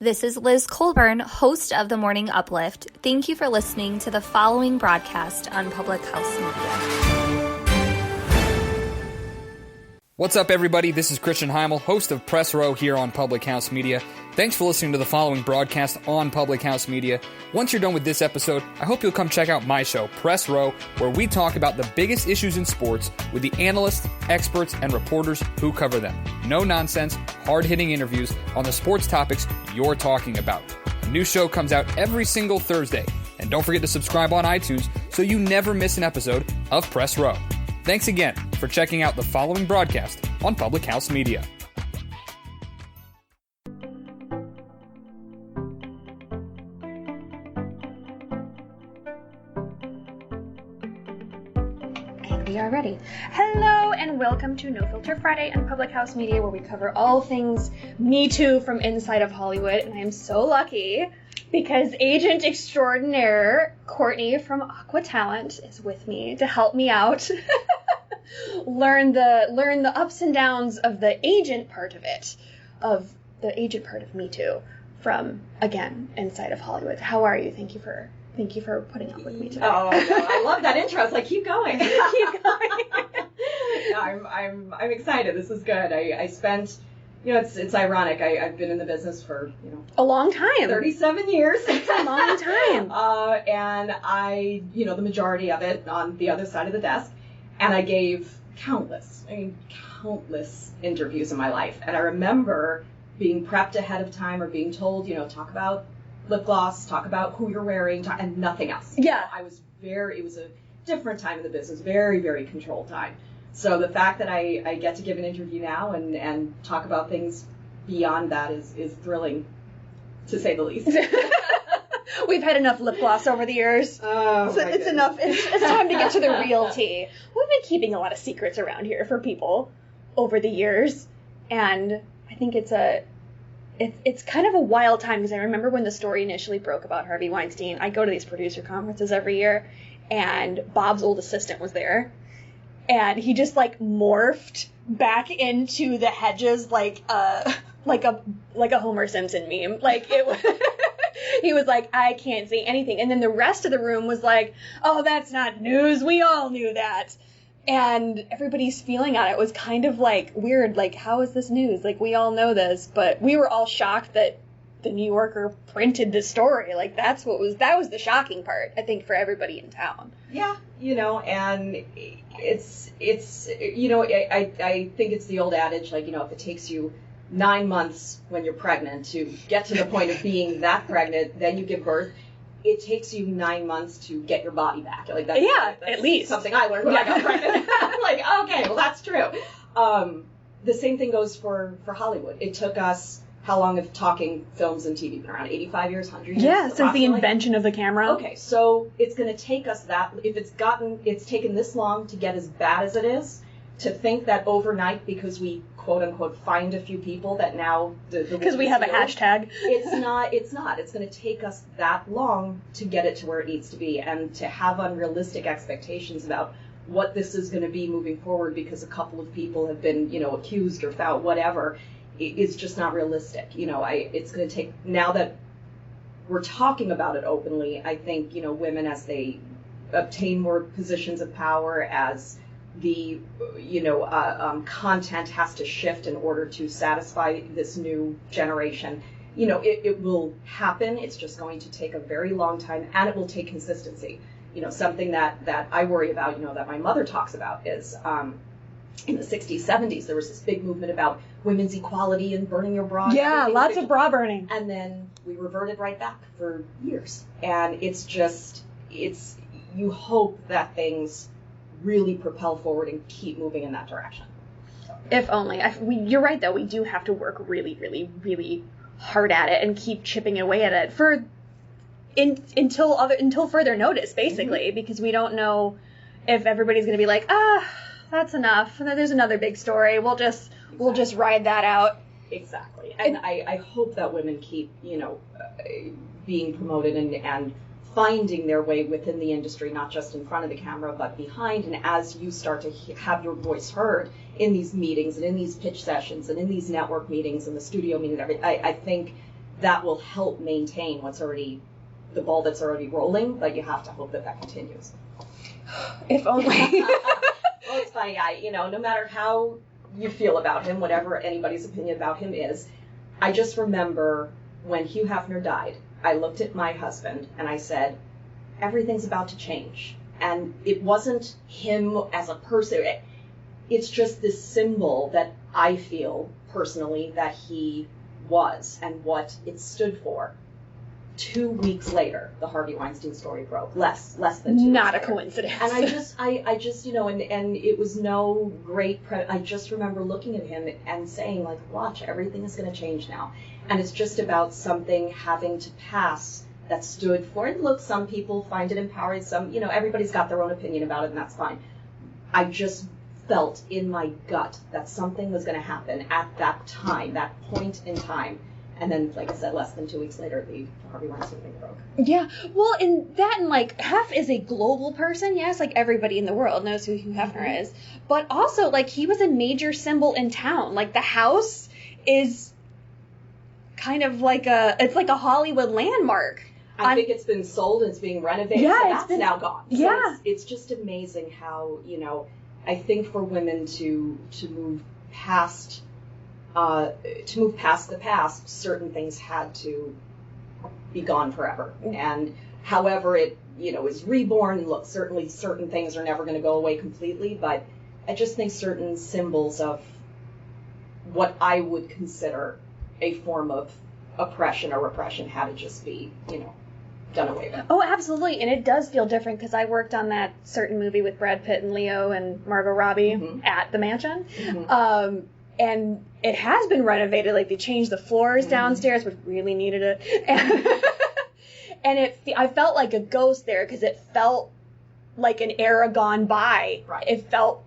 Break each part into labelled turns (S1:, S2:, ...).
S1: This is Liz Colburn, host of The Morning Uplift. Thank you for listening to the following broadcast on Public House Media.
S2: What's up, everybody? This is Christian Heimel, host of Press Row here on Public House Media. Thanks for listening to the following broadcast on Public House Media. Once you're done with this episode, I hope you'll come check out my show, Press Row, where we talk about the biggest issues in sports with the analysts, experts, and reporters who cover them. No nonsense, hard-hitting interviews on the sports topics you're talking about. A new show comes out every single Thursday. And don't forget to subscribe on iTunes so you never miss an episode of Press Row. Thanks again for checking out the following broadcast on Public House Media.
S3: And we are ready. Hello and welcome to No Filter Friday on Public House Media, where we cover all things Me Too from inside of Hollywood. And I am so lucky because agent extraordinaire Courtney from Aqua Talent is with me to help me out. learn the ups and downs of the agent part of it, of the agent part of Me Too from, again, inside of Hollywood. How are you? Thank you for putting up with me today.
S4: Oh, no, I love that intro. It's like, keep going.
S3: Keep going.
S4: No, I'm excited. This is good. I spent, it's ironic. I've been in the business for,
S3: A long time.
S4: 37 years.
S3: It's a long time.
S4: And I, the majority of it on the other side of the desk. And I gave countless interviews in my life. And I remember being prepped ahead of time or being told, talk about lip gloss, talk about who you're wearing, and nothing else.
S3: Yeah.
S4: It was a different time in the business, very, very controlled time. So the fact that I get to give an interview now and talk about things beyond that is thrilling, to say the least.
S3: We've had enough lip gloss over the years.
S4: Oh,
S3: so it's enough. It's time to get to the real tea. We've been keeping a lot of secrets around here for people over the years, and I think it's kind of a wild time, because I remember when the story initially broke about Harvey Weinstein. I go to these producer conferences every year, and Bob's old assistant was there, and he just morphed back into the hedges like a Homer Simpson meme. He was like, I can't say anything. And then the rest of the room was like, oh, that's not news. We all knew that. And everybody's feeling on it was kind of weird. How is this news? We all know this. But we were all shocked that the New Yorker printed the story. That was the shocking part, I think, for everybody in town.
S4: Yeah, and it's I think it's the old adage, if it takes you 9 months when you're pregnant to get to the point of being that pregnant, then you give birth. It takes you 9 months to get your body back. That's
S3: at least
S4: something I learned when I got pregnant. I'm okay, well, that's true. The same thing goes for Hollywood. It took us, how long have talking films and TV been around? 85 years, 100 years?
S3: Yeah, since the invention of the camera.
S4: Okay, so it's going to take us that, if it's taken this long to get as bad as it is, to think that overnight, because we quote unquote find a few people that now
S3: because we have a hashtag.
S4: It's not. It's going to take us that long to get it to where it needs to be, and to have unrealistic expectations about what this is going to be moving forward because a couple of people have been, accused or found, whatever. It's just not realistic. It's going to take, now that we're talking about it openly, I think, women, as they obtain more positions of power, as the content has to shift in order to satisfy this new generation. It will happen. It's just going to take a very long time, and it will take consistency. Something that I worry about, that my mother talks about is in the 60s, 70s, there was this big movement about women's equality and burning your bra.
S3: Yeah, lots of bra burning.
S4: And then we reverted right back for years. And you hope that things really propel forward and keep moving in that direction.
S3: If only. You're right, though. We do have to work really, really, really hard at it and keep chipping away at it until further notice, basically, because we don't know if everybody's going to be like, that's enough. There's another big story. We'll just ride that out.
S4: Exactly. And I hope that women keep, being promoted and finding their way within the industry, not just in front of the camera, but behind. And as you start to have your voice heard in these meetings and in these pitch sessions and in these network meetings and the studio meetings, I think that will help maintain the ball that's already rolling, but you have to hope that continues.
S3: If only.
S4: Well, it's funny, no matter how you feel about him, whatever anybody's opinion about him is, I just remember when Hugh Hefner died, I looked at my husband and I said, everything's about to change. And it wasn't him as a person. It's just this symbol that I feel personally that he was and what it stood for. 2 weeks later, the Harvey Weinstein story broke. Less than 2
S3: Not
S4: weeks
S3: a coincidence.
S4: And I just, and it was no great, I just remember looking at him and saying, like, watch, everything is going to change now. And it's just about something having to pass that stood for it. Look, some people find it empowering, some, everybody's got their own opinion about it, and that's fine. I just felt in my gut that something was going to happen at that time, that point in time. And then, like I said, less than 2 weeks later, the Harvey Weinstein thing broke.
S3: Yeah, well, and like, Hef is a global person, yes, like, everybody in the world knows who Hugh Hefner is. But also, like, he was a major symbol in town. Like, the house is kind of like it's like a Hollywood landmark.
S4: I think it's been sold and it's being renovated,
S3: yeah,
S4: so that's now gone. So
S3: yeah.
S4: It's just amazing how, I think for women to move past the past, certain things had to be gone forever. And however it, is reborn, and look, certainly certain things are never going to go away completely, but I just think certain symbols of what I would consider a form of oppression or repression had to just be, done away with.
S3: Oh, absolutely. And it does feel different because I worked on that certain movie with Brad Pitt and Leo and Margot Robbie at the mansion. Mm-hmm. And it has been renovated. Like, they changed the floors downstairs, which really needed it. And I felt like a ghost there because it felt like an era gone by.
S4: Right.
S3: It felt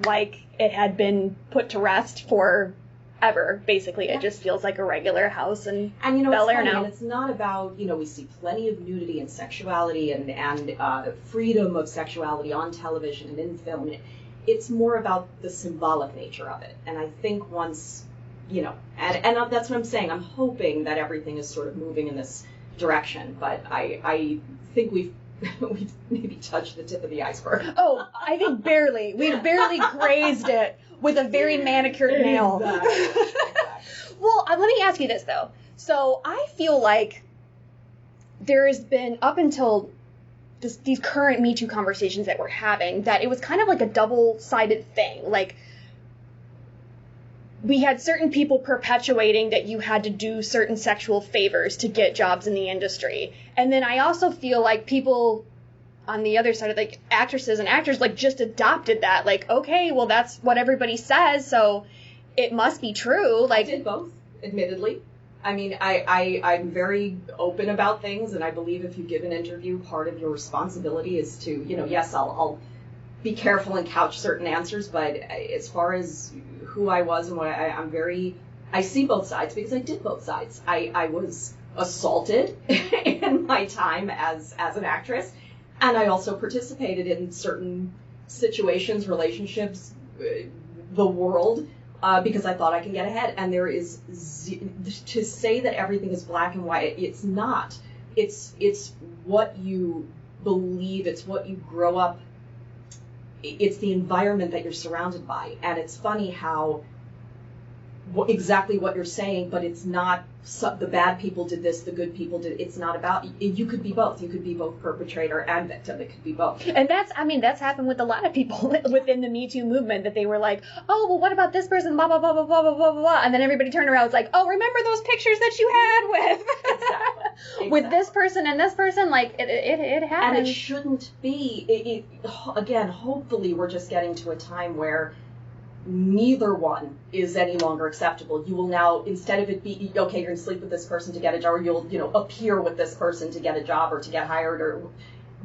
S3: like it had been put to rest forever, basically. Yeah. It just feels like a regular house in Bel Air now.
S4: And it's not about, we see plenty of nudity and sexuality and freedom of sexuality on television and in film. It's more about the symbolic nature of it. And I think once, and that's what I'm saying. I'm hoping that everything is sort of moving in this direction. But I think we've maybe touched the tip of the iceberg.
S3: Oh, I think barely. We've barely grazed it with a very manicured nail.
S4: Exactly.
S3: Well, let me ask you this, though. So I feel like there has been, up until these current Me Too conversations that we're having, that it was kind of like a double-sided thing. Like, we had certain people perpetuating that you had to do certain sexual favors to get jobs in the industry. And then I also feel like people on the other side of, like, actresses and actors, like, just adopted that. Like, okay, well, that's what everybody says, so it must be true. Like,
S4: I did both, admittedly. I mean, I'm very open about things, and I believe if you give an interview, part of your responsibility is to, yes, I'll be careful and couch certain answers, but as far as who I was and what I see both sides because I did both sides. I was assaulted in my time as an actress, and I also participated in certain situations, relationships, the world, because I thought I could get ahead. And there is, to say that everything is black and white, it's not. It's what you believe, it's what you grow up, it's the environment that you're surrounded by. And it's funny how exactly what you're saying, but it's not the bad people did this, the good people did. It's not about, you could be both. You could be both perpetrator and victim. It could be both.
S3: And that's happened with a lot of people within the Me Too movement, that they were like, oh, well, what about this person, blah, blah, blah, blah, blah, blah, blah, blah. And then everybody turned around and was like, oh, remember those pictures that you had with?
S4: Exactly.
S3: With this person and this person, like, it happened.
S4: And it shouldn't be. Again, hopefully we're just getting to a time where neither one is any longer acceptable. You will now, instead of it be, okay, you're going to sleep with this person to get a job, or you'll, appear with this person to get a job or to get hired, or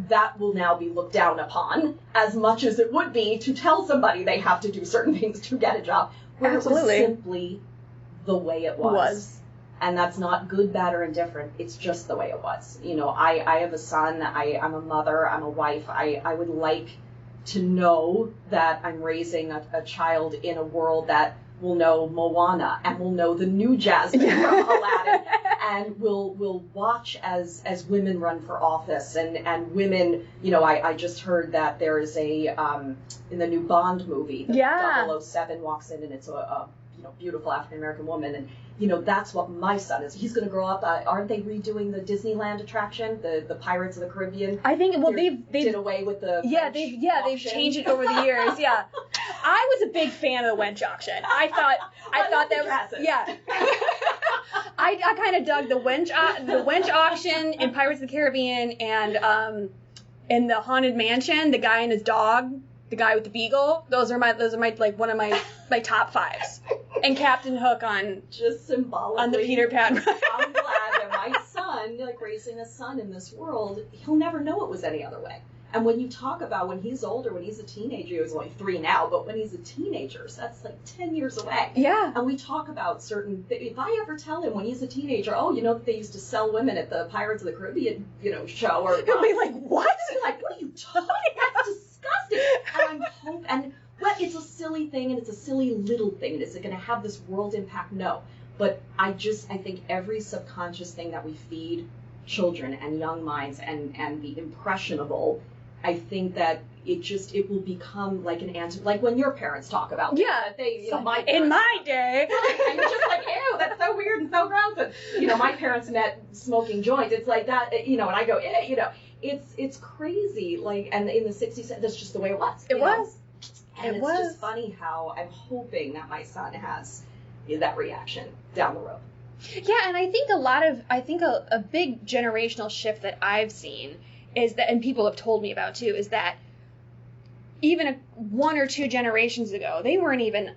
S4: that will now be looked down upon as much as it would be to tell somebody they have to do certain things to get a job. Where
S3: Absolutely.
S4: It was simply the way it was. And that's not good, bad, or indifferent. It's just the way it was. I have a son. I'm a mother. I'm a wife. I would like to know that I'm raising a child in a world that will know Moana, and will know the new Jasmine from Aladdin, and will watch as women run for office, and women, I just heard that there is a, in the new Bond movie, the 007 walks in, and it's a beautiful African-American woman, and that's what my son is. He's going to grow up. Aren't they redoing the Disneyland attraction, the Pirates of the Caribbean?
S3: I think. Well, they
S4: did away with the
S3: they've changed it over the years. Yeah, I was a big fan of the wench auction. I thought that was, yeah. I kind of dug the wench auction in Pirates of the Caribbean, and in the Haunted Mansion, the guy and his dog. The guy with the beagle. Those are my like one of my top fives. And Captain Hook on
S4: just symbolically
S3: on the Peter Pan ride.
S4: I'm glad that my son, raising a son in this world, he'll never know it was any other way. And when you talk about when he's older, when he's a teenager, he's only 3 now, but when he's a teenager, so that's like 10 years away.
S3: Yeah.
S4: And we talk about certain, if I ever tell him when he's a teenager, that they used to sell women at the Pirates of the Caribbean, show, or
S3: he'll be like, what?
S4: He'll be like, what are you talking about? That's disgusting. It's a silly thing, and it's a silly little thing. And is it going to have this world impact? No. But I think every subconscious thing that we feed children and young minds and the impressionable, I think that it will become like an answer, like when your parents talk about that they, my parents,
S3: in my day,
S4: and you're just like, ew, that's so weird and so gross. And my parents met smoking joints. It's like that, and I go, it's crazy. Like, and in the 60s, that's just the way it was.
S3: It was.
S4: And it's just funny how I'm hoping that my son has that reaction down the road.
S3: Yeah, and I think a big generational shift that I've seen is that, and people have told me about too, is that even 1 or 2 generations ago, they weren't even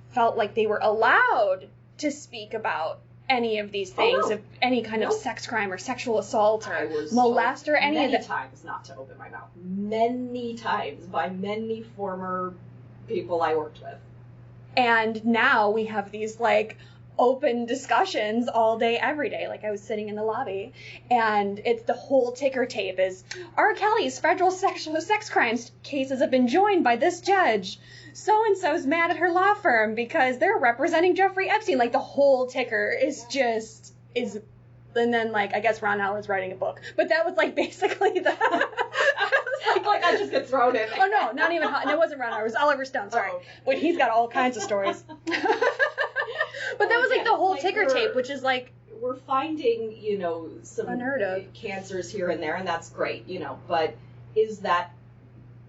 S3: felt like they were allowed to speak about any of these things, of any kind of sex crime or sexual assault or molest or any of that.
S4: Many times not to open my mouth. Many times by many former people I worked with.
S3: And now we have these open discussions all day, every day. Like, I was sitting in the lobby, and it's the whole ticker tape is R. Kelly's federal sexual sex crimes cases have been joined by this judge. So-and-so's mad at her law firm because they're representing Jeffrey Epstein. Like, the whole ticker is and then, I guess Ron Howard's writing a book. But that was, basically the...
S4: I just get thrown in.
S3: Oh, no, not even... It wasn't Ron Howard. It was Oliver Stone, sorry. Oh. But he's got all kinds of stories. But that was, the whole ticker tape, which is,
S4: we're finding, some...
S3: unheard of.
S4: Cancers here and there, and that's great, But is that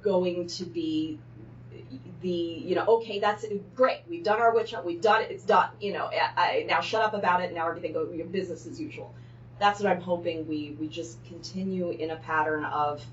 S4: going to be... okay, that's great. We've done our witch hunt. We've done it. It's done. Now shut up about it. Now everything goes business as usual. That's what I'm hoping. We just continue in a pattern of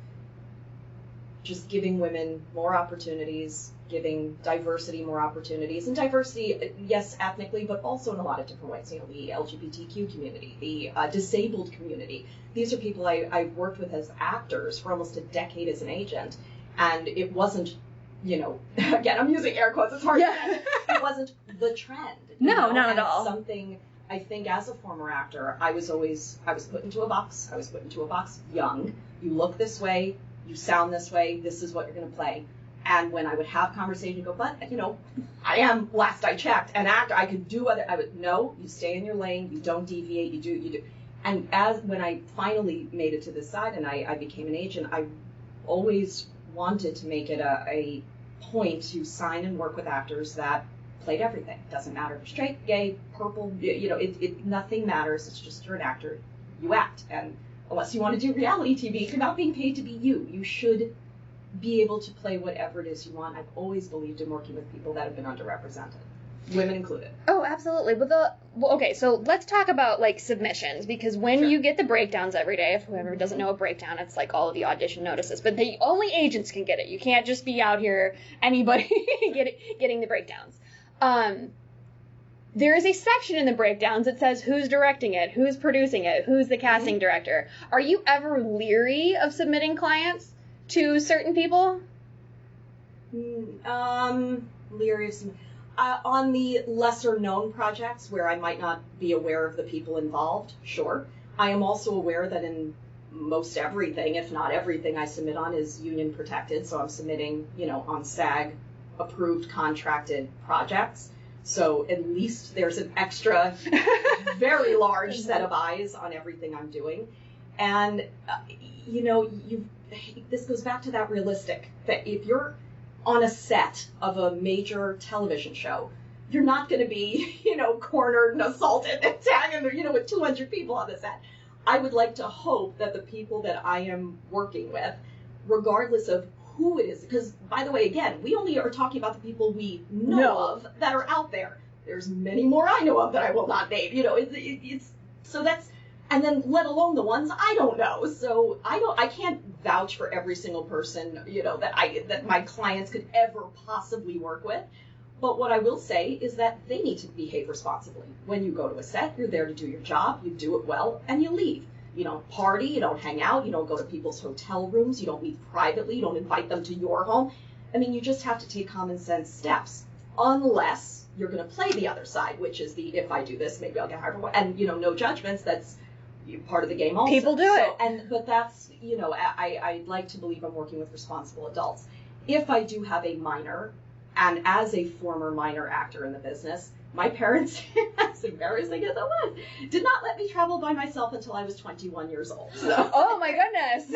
S4: just giving women more opportunities, giving diversity more opportunities, and diversity, yes, ethnically, but also in a lot of different ways. The LGBTQ community, the disabled community. These are people I've worked with as actors for almost a decade as an agent, and it wasn't. Again, I'm using air quotes. It's hard.
S3: Yeah.
S4: It wasn't the trend.
S3: No, not at all.
S4: Something I think as a former actor, I was put into a box. I was put into a box young. You look this way. You sound this way. This is what you're going to play. And when I would have conversation, go, but I am, last I checked, an actor. I could do other. I would no. You stay in your lane. You don't deviate. You do. And when I finally made it to this side and I became an agent, I always wanted to make it a point to sign and work with actors that played everything. Doesn't matter if you're straight, gay, purple, nothing matters. It's just you're an actor, you act. And unless you want to do reality TV, you're not being paid to be you. You should be able to play whatever it is you want. I've always believed in working with people that have been underrepresented. Women included.
S3: Oh, absolutely. But okay, so let's talk about submissions, because when you get the breakdowns every day, if whoever doesn't know a breakdown, it's all of the audition notices, but only agents can get it. You can't just be out here, anybody getting the breakdowns. There is a section in the breakdowns that says who's directing it, who's producing it, who's the casting director. Are you ever leery of submitting clients to certain people?
S4: Leery of some... on the lesser-known projects where I might not be aware of the people involved, sure. I am also aware that in most everything, if not everything I submit on is union protected, so I'm submitting, on SAG-approved contracted projects. So at least there's an extra, very large set of eyes on everything I'm doing. And, this goes back to that realistic, that if you're on a set of a major television show, you're not going to be, cornered and assaulted and tagged, with 200 people on the set. I would like to hope that the people that I am working with, regardless of who it is, because, by the way, again, we only are talking about the people we know of that are out there. There's many more I know of that I will not name. So that's, and then let alone the ones I don't know. So I can't vouch for every single person, that my clients could ever possibly work with. But what I will say is that they need to behave responsibly. When you go to a set, you're there to do your job, you do it well, and you leave. You don't party, you don't hang out, you don't go to people's hotel rooms, you don't meet privately, you don't invite them to your home. I mean, you just have to take common sense steps, unless you're going to play the other side, which is the, if I do this, maybe I'll get hired for what, and, no judgments, that's part of the game also.
S3: People do it.
S4: But that's, I'd like to believe I'm working with responsible adults. If I do have a minor, and as a former minor actor in the business, my parents, as embarrassing as it was, did not let me travel by myself until I was 21 years old. So.
S3: Oh my goodness.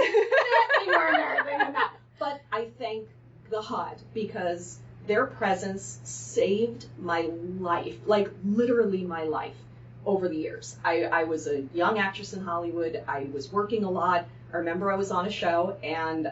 S4: More embarrassing than that. But I thank God, because their presence saved my life, like literally my life, over the years. I was a young actress in Hollywood. I was working a lot. I remember I was on a show, and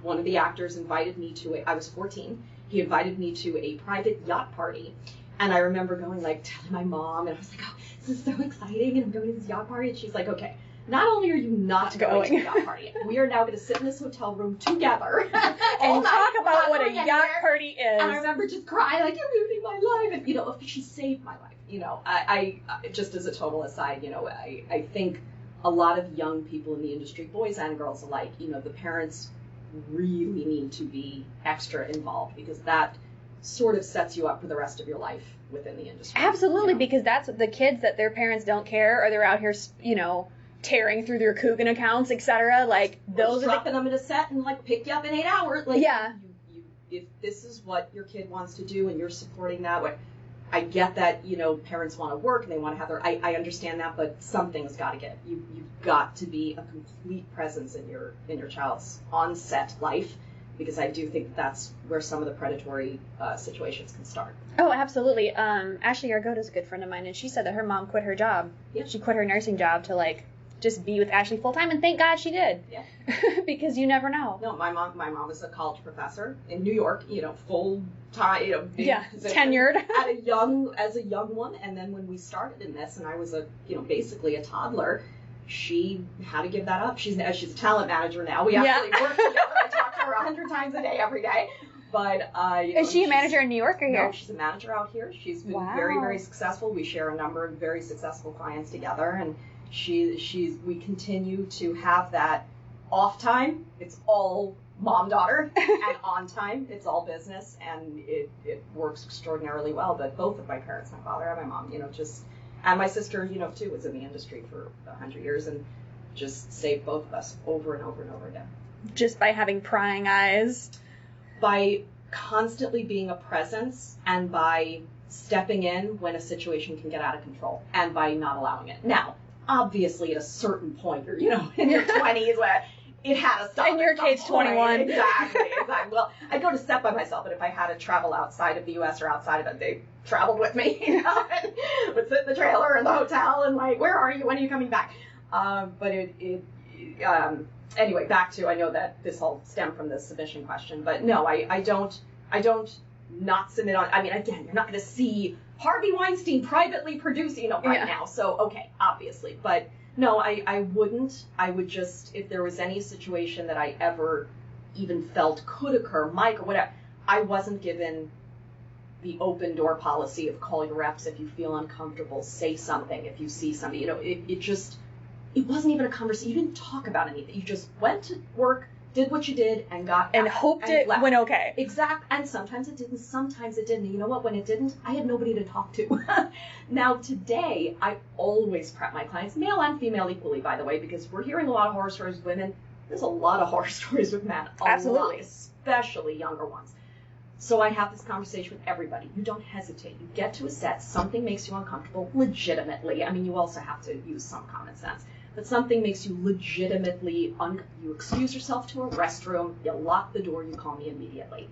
S4: one of the actors invited me to I was 14. He invited me to a private yacht party. And I remember going, telling my mom, and I was like, oh, this is so exciting, and I'm going to this yacht party. And she's like, okay, not only are you not going to the yacht party, we are now going to sit in this hotel room together
S3: and talk about what a yacht party is.
S4: And I remember just crying, like, you're ruining my life. And, she saved my life. I just as a total aside, I think a lot of young people in the industry, boys and girls alike, the parents really need to be extra involved, because that sort of sets you up for the rest of your life within the industry.
S3: Absolutely, because that's the kids that their parents don't care, or they're out here, tearing through their Coogan accounts, etc. Those are
S4: dropping them in a set and pick you up in 8 hours.
S3: Yeah.
S4: You, if this is what your kid wants to do and you're supporting that way, I get that, parents want to work and they want to have their, I understand that, but something's got to get. You've got to be a complete presence in your child's on-set life, because I do think that's where some of the predatory situations can start.
S3: Oh, absolutely. Ashley Argota's a good friend of mine, and she said that her mom quit her job.
S4: Yeah.
S3: She quit her nursing job to just be with Ashley full time, and thank God she did.
S4: Yeah.
S3: Because you never know.
S4: No, my mom is a college professor in New York, full time, big
S3: tenured
S4: as a young one. And then when we started in this, and I was basically a toddler, she had to give that up. She's a talent manager now. We actually work together. I talk to her 100 times a day, every day. But
S3: is she a manager in New York or here?
S4: No, she's a manager out here. She's been very, very successful. We share a number of very successful clients together, and we continue to have that off time. It's all mom-daughter, and on time, it's all business, and it works extraordinarily well. But both of my parents, my father and my mom, and my sister, too, was in the industry for 100 years, and just saved both of us over and over and over again.
S3: Just by having prying eyes?
S4: By constantly being a presence, and by stepping in when a situation can get out of control, and by not allowing it. Now, obviously, at a certain point, or, in your 20s, where it had to stop.
S3: In your case, 21.
S4: Exactly. Well, I go to set by myself, but if I had to travel outside of the U.S. or outside of it, they traveled with me, and would sit in the trailer in the hotel, and where are you? When are you coming back? But anyway, back to, I know that this all stemmed from the submission question, but no, I don't not submit on, again, you're not going to see Harvey Weinstein privately producing, now, so, okay, obviously, but no, I wouldn't. I would just, if there was any situation that I ever even felt could occur, Mike or whatever, I wasn't given the open door policy of call your reps if you feel uncomfortable, say something if you see something, it wasn't even a conversation. You didn't talk about anything. You just went to work, did what you did, and got
S3: and
S4: out
S3: hoped
S4: and
S3: it
S4: left.
S3: went okay.
S4: Exact. And sometimes it didn't. Sometimes it didn't. And you know what? When it didn't, I had nobody to talk to. Now today, I always prep my clients, male and female equally, by the way, because we're hearing a lot of horror stories with women. There's a lot of horror stories with men.
S3: Absolutely.
S4: Lot, especially younger ones. So I have this conversation with everybody. You don't hesitate. You get to a set, something makes you uncomfortable legitimately. I mean, you also have to use some common sense. But something makes you legitimately, you excuse yourself to a restroom, you lock the door, you call me immediately.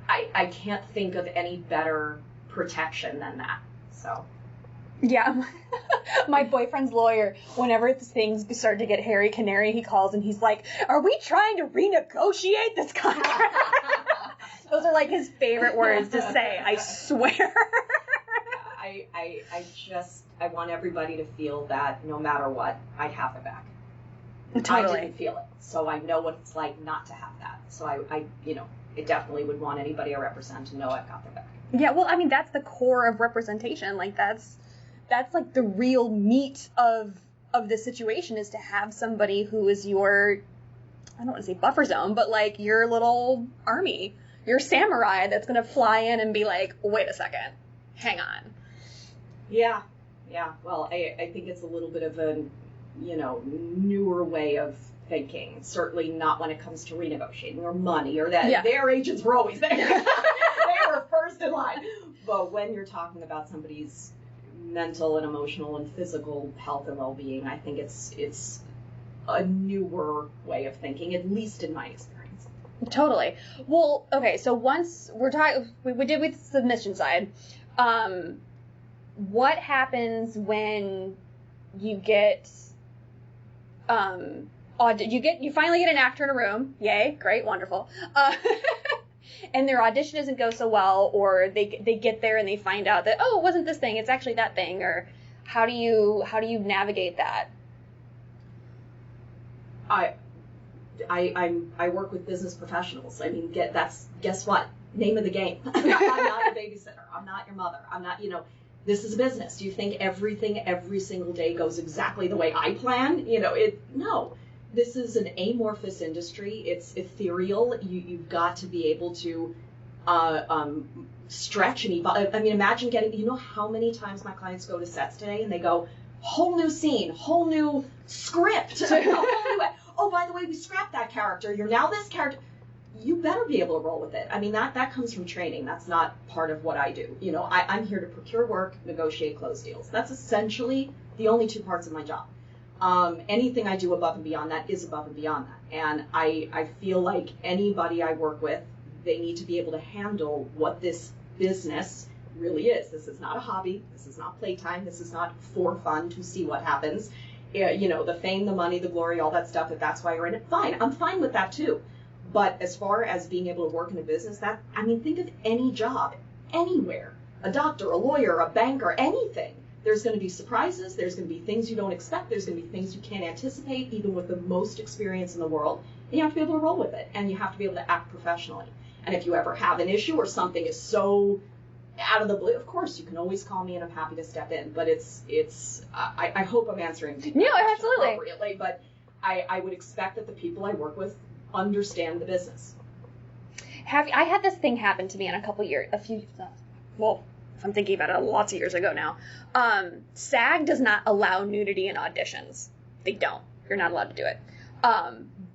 S4: I can't think of any better protection than that. So.
S3: Yeah. My boyfriend's lawyer, whenever things start to get hairy canary, he calls and he's like, are we trying to renegotiate this contract? Those are like his favorite words to say, I swear.
S4: I want everybody to feel that no matter what, I have their back.
S3: Totally.
S4: I didn't feel it, so I know what it's like not to have that. So I definitely would want anybody I represent to know I've got their back.
S3: Yeah, well, I mean, that's the core of representation. Like, that's like the real meat of the situation, is to have somebody who is your, I don't want to say buffer zone, but like your little army, your samurai that's going to fly in and be like, wait a second, hang on.
S4: Yeah. Well, I think it's a little bit of a, newer way of thinking. Certainly not when it comes to renegotiating or money or that. Yeah. Their agents were always there. They were first in line. But when you're talking about somebody's mental and emotional and physical health and well-being, I think it's a newer way of thinking, at least in my experience.
S3: Totally. Well, okay, so once we're talking, we did with the submission side. What happens when you get, you finally get an actor in a room? Yay, great, wonderful. And their audition doesn't go so well, or they get there and they find out that, oh, it wasn't this thing, it's actually that thing, or how do you navigate that?
S4: I work with business professionals. I mean, guess what? Name of the game. I'm not a babysitter. I'm not your mother. I'm not, this is a business. Do you think everything every single day goes exactly the way I plan? No. This is an amorphous industry. It's ethereal. You've got to be able to stretch and evolve. I mean, imagine getting, how many times my clients go to sets today and they go, whole new scene, whole new script. Oh, by the way, we scrapped that character. You're now this character. You better be able to roll with it. I mean, that comes from training. That's not part of what I do. I'm here to procure work, negotiate, close deals. That's essentially the only two parts of my job. Anything I do above and beyond that is above and beyond that. And I feel like anybody I work with, they need to be able to handle what this business really is. This is not a hobby. This is not playtime. This is not for fun to see what happens. The fame, the money, the glory, all that stuff, if that's why you're in it, fine. I'm fine with that too. But as far as being able to work in a business, think of any job, anywhere. A doctor, a lawyer, a banker, anything. There's going to be surprises. There's going to be things you don't expect. There's going to be things you can't anticipate, even with the most experience in the world. And you have to be able to roll with it. And you have to be able to act professionally. And if you ever have an issue or something is so out of the blue, of course, you can always call me and I'm happy to step in. But I hope I'm answering the question
S3: absolutely
S4: appropriately. But I would expect that the people I work with understand the business.
S3: I had this thing happen to me in I'm thinking about it, lots of years ago now. SAG does not allow nudity in auditions. They don't. You're not allowed to do it.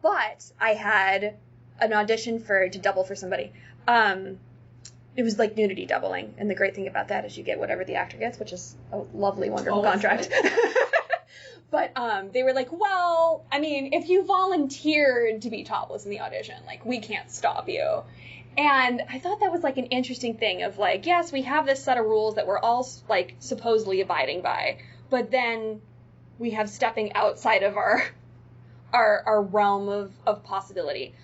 S3: But I had an audition to double for somebody. It was like nudity doubling, and the great thing about that is you get whatever the actor gets, which is a lovely, wonderful contract. But they were like, well, I mean, if you volunteered to be topless in the audition, like, we can't stop you. And I thought that was like an interesting thing of like, yes, we have this set of rules that we're all like supposedly abiding by, but then we have stepping outside of our realm of possibility.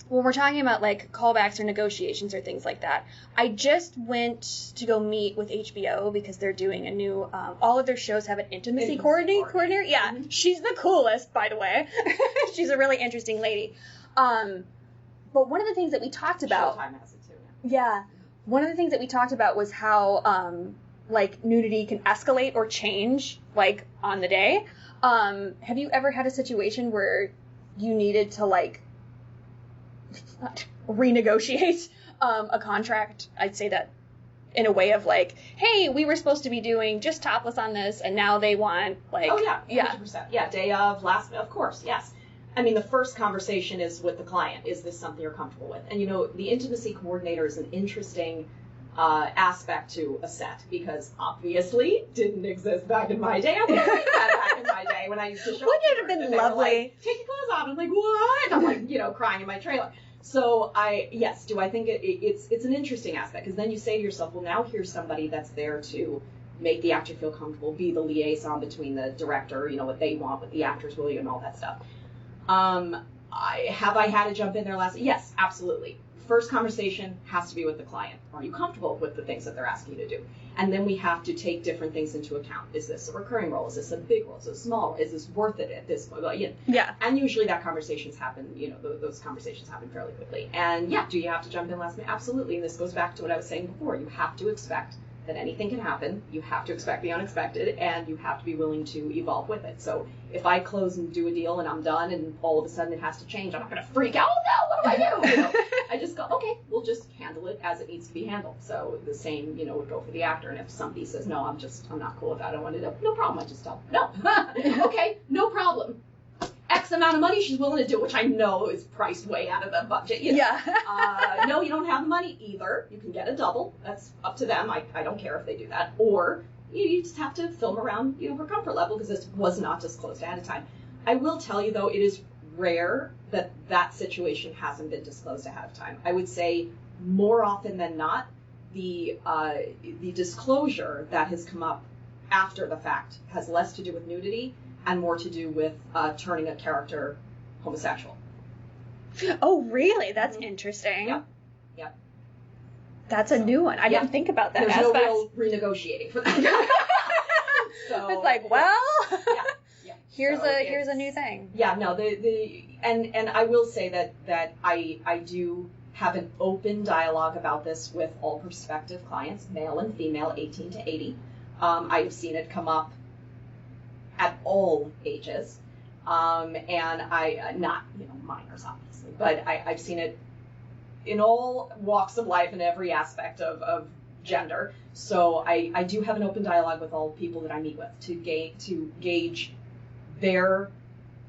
S3: When we're talking about like callbacks or negotiations or things like that, I just went to go meet with HBO because they're doing a new, all of their shows have an intimacy coordinator. Yeah, mm-hmm. She's the coolest, by the way. She's a really interesting lady. But one of the things that we talked about,
S4: Showtime has it too.
S3: Yeah, one of the things that we talked about was how like nudity can escalate or change like on the day. Have you ever had a situation where you needed to like renegotiate a contract? I'd say that in a way of like, hey, we were supposed to be doing just topless on this, and now they want like,
S4: oh yeah, 100%. Yeah, day of, last, of course, yes. I mean, the first conversation is with the client. Is this something you're comfortable with? And, the intimacy coordinator is an interesting aspect to a set, because obviously didn't exist back in my day. I was like that back in my day when I used to show up.
S3: Wouldn't it have been lovely?
S4: Like, take your clothes off. I'm like, what? I'm like, crying in my trailer. So do I think it's an interesting aspect, because then you say to yourself, well, now here's somebody that's there to make the actor feel comfortable, be the liaison between the director, what they want, what the actors will, and all that stuff. Have I had to jump in there last? Yes, absolutely. First conversation has to be with the client. Are you comfortable with the things that they're asking you to do? And then we have to take different things into account. Is this a recurring role? Is this a big role? Is this small? Is this worth it at this point?
S3: Yeah.
S4: And usually that conversations happen, those conversations happen fairly quickly. And do you have to jump in last minute? Absolutely. And this goes back to what I was saying before. You have to expect that anything can happen. You have to expect the unexpected, and you have to be willing to evolve with it. So if I close and do a deal and I'm done and all of a sudden it has to change, I'm not going to freak out. Oh, no, what do I do? I just go, okay, we'll just handle it as it needs to be handled. So the same, would go for the actor. And if somebody says, no, I'm not cool with that, I don't want to do it, no problem. I just tell them, no. Okay, no problem. X amount of money she's willing to do, which I know is priced way out of the budget.
S3: Yeah.
S4: No, you don't have the money either. You can get a double. That's up to them. I don't care if they do that. Or you just have to film around, her comfort level, because this was not disclosed ahead of time. I will tell you, though, it is rare that situation hasn't been disclosed ahead of time. I would say more often than not, the disclosure that has come up after the fact has less to do with nudity and more to do with turning a character homosexual.
S3: Oh, really? That's interesting.
S4: Yep.
S3: That's a new one. I didn't think about that
S4: There's
S3: aspect.
S4: no real renegotiating for that. So,
S3: it's like, well,
S4: yeah.
S3: here's a new thing.
S4: Yeah, no, and I will say that I do have an open dialogue about this with all prospective clients, male and female, 18 to 80. I've seen it come up at all ages, and I not minors obviously, but I've seen it in all walks of life and every aspect of gender. So I do have an open dialogue with all people that I meet with to gauge their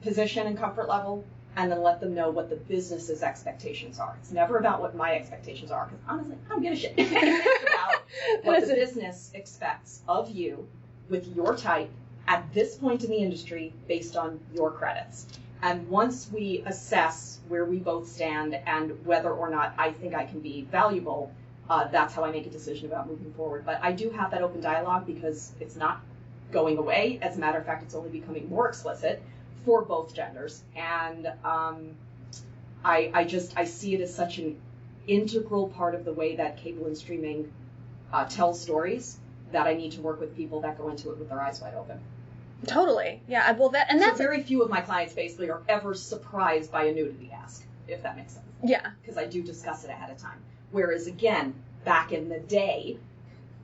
S4: position and comfort level, and then let them know what the business's expectations are. It's never about what my expectations are, because honestly, I don't give a shit. It's about what the business expects of you with your type at this point in the industry based on your credits. And once we assess where we both stand and whether or not I think I can be valuable, that's how I make a decision about moving forward. But I do have that open dialogue because it's not going away. As a matter of fact, it's only becoming more explicit for both genders. And I see it as such an integral part of the way that cable and streaming tells stories that I need to work with people that go into it with their eyes wide open.
S3: Totally. Yeah. Well, that's
S4: very few of my clients basically are ever surprised by a nudity ask, if that makes sense.
S3: Yeah.
S4: Because I do discuss it ahead of time. Whereas again, back in the day,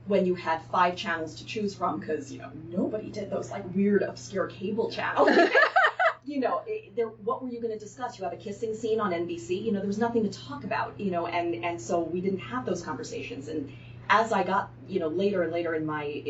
S4: when you had 5 channels to choose from, because nobody did those like weird obscure cable channels. What were you going to discuss? You have a kissing scene on NBC. There was nothing to talk about. And so we didn't have those conversations. And as I got, later and later in my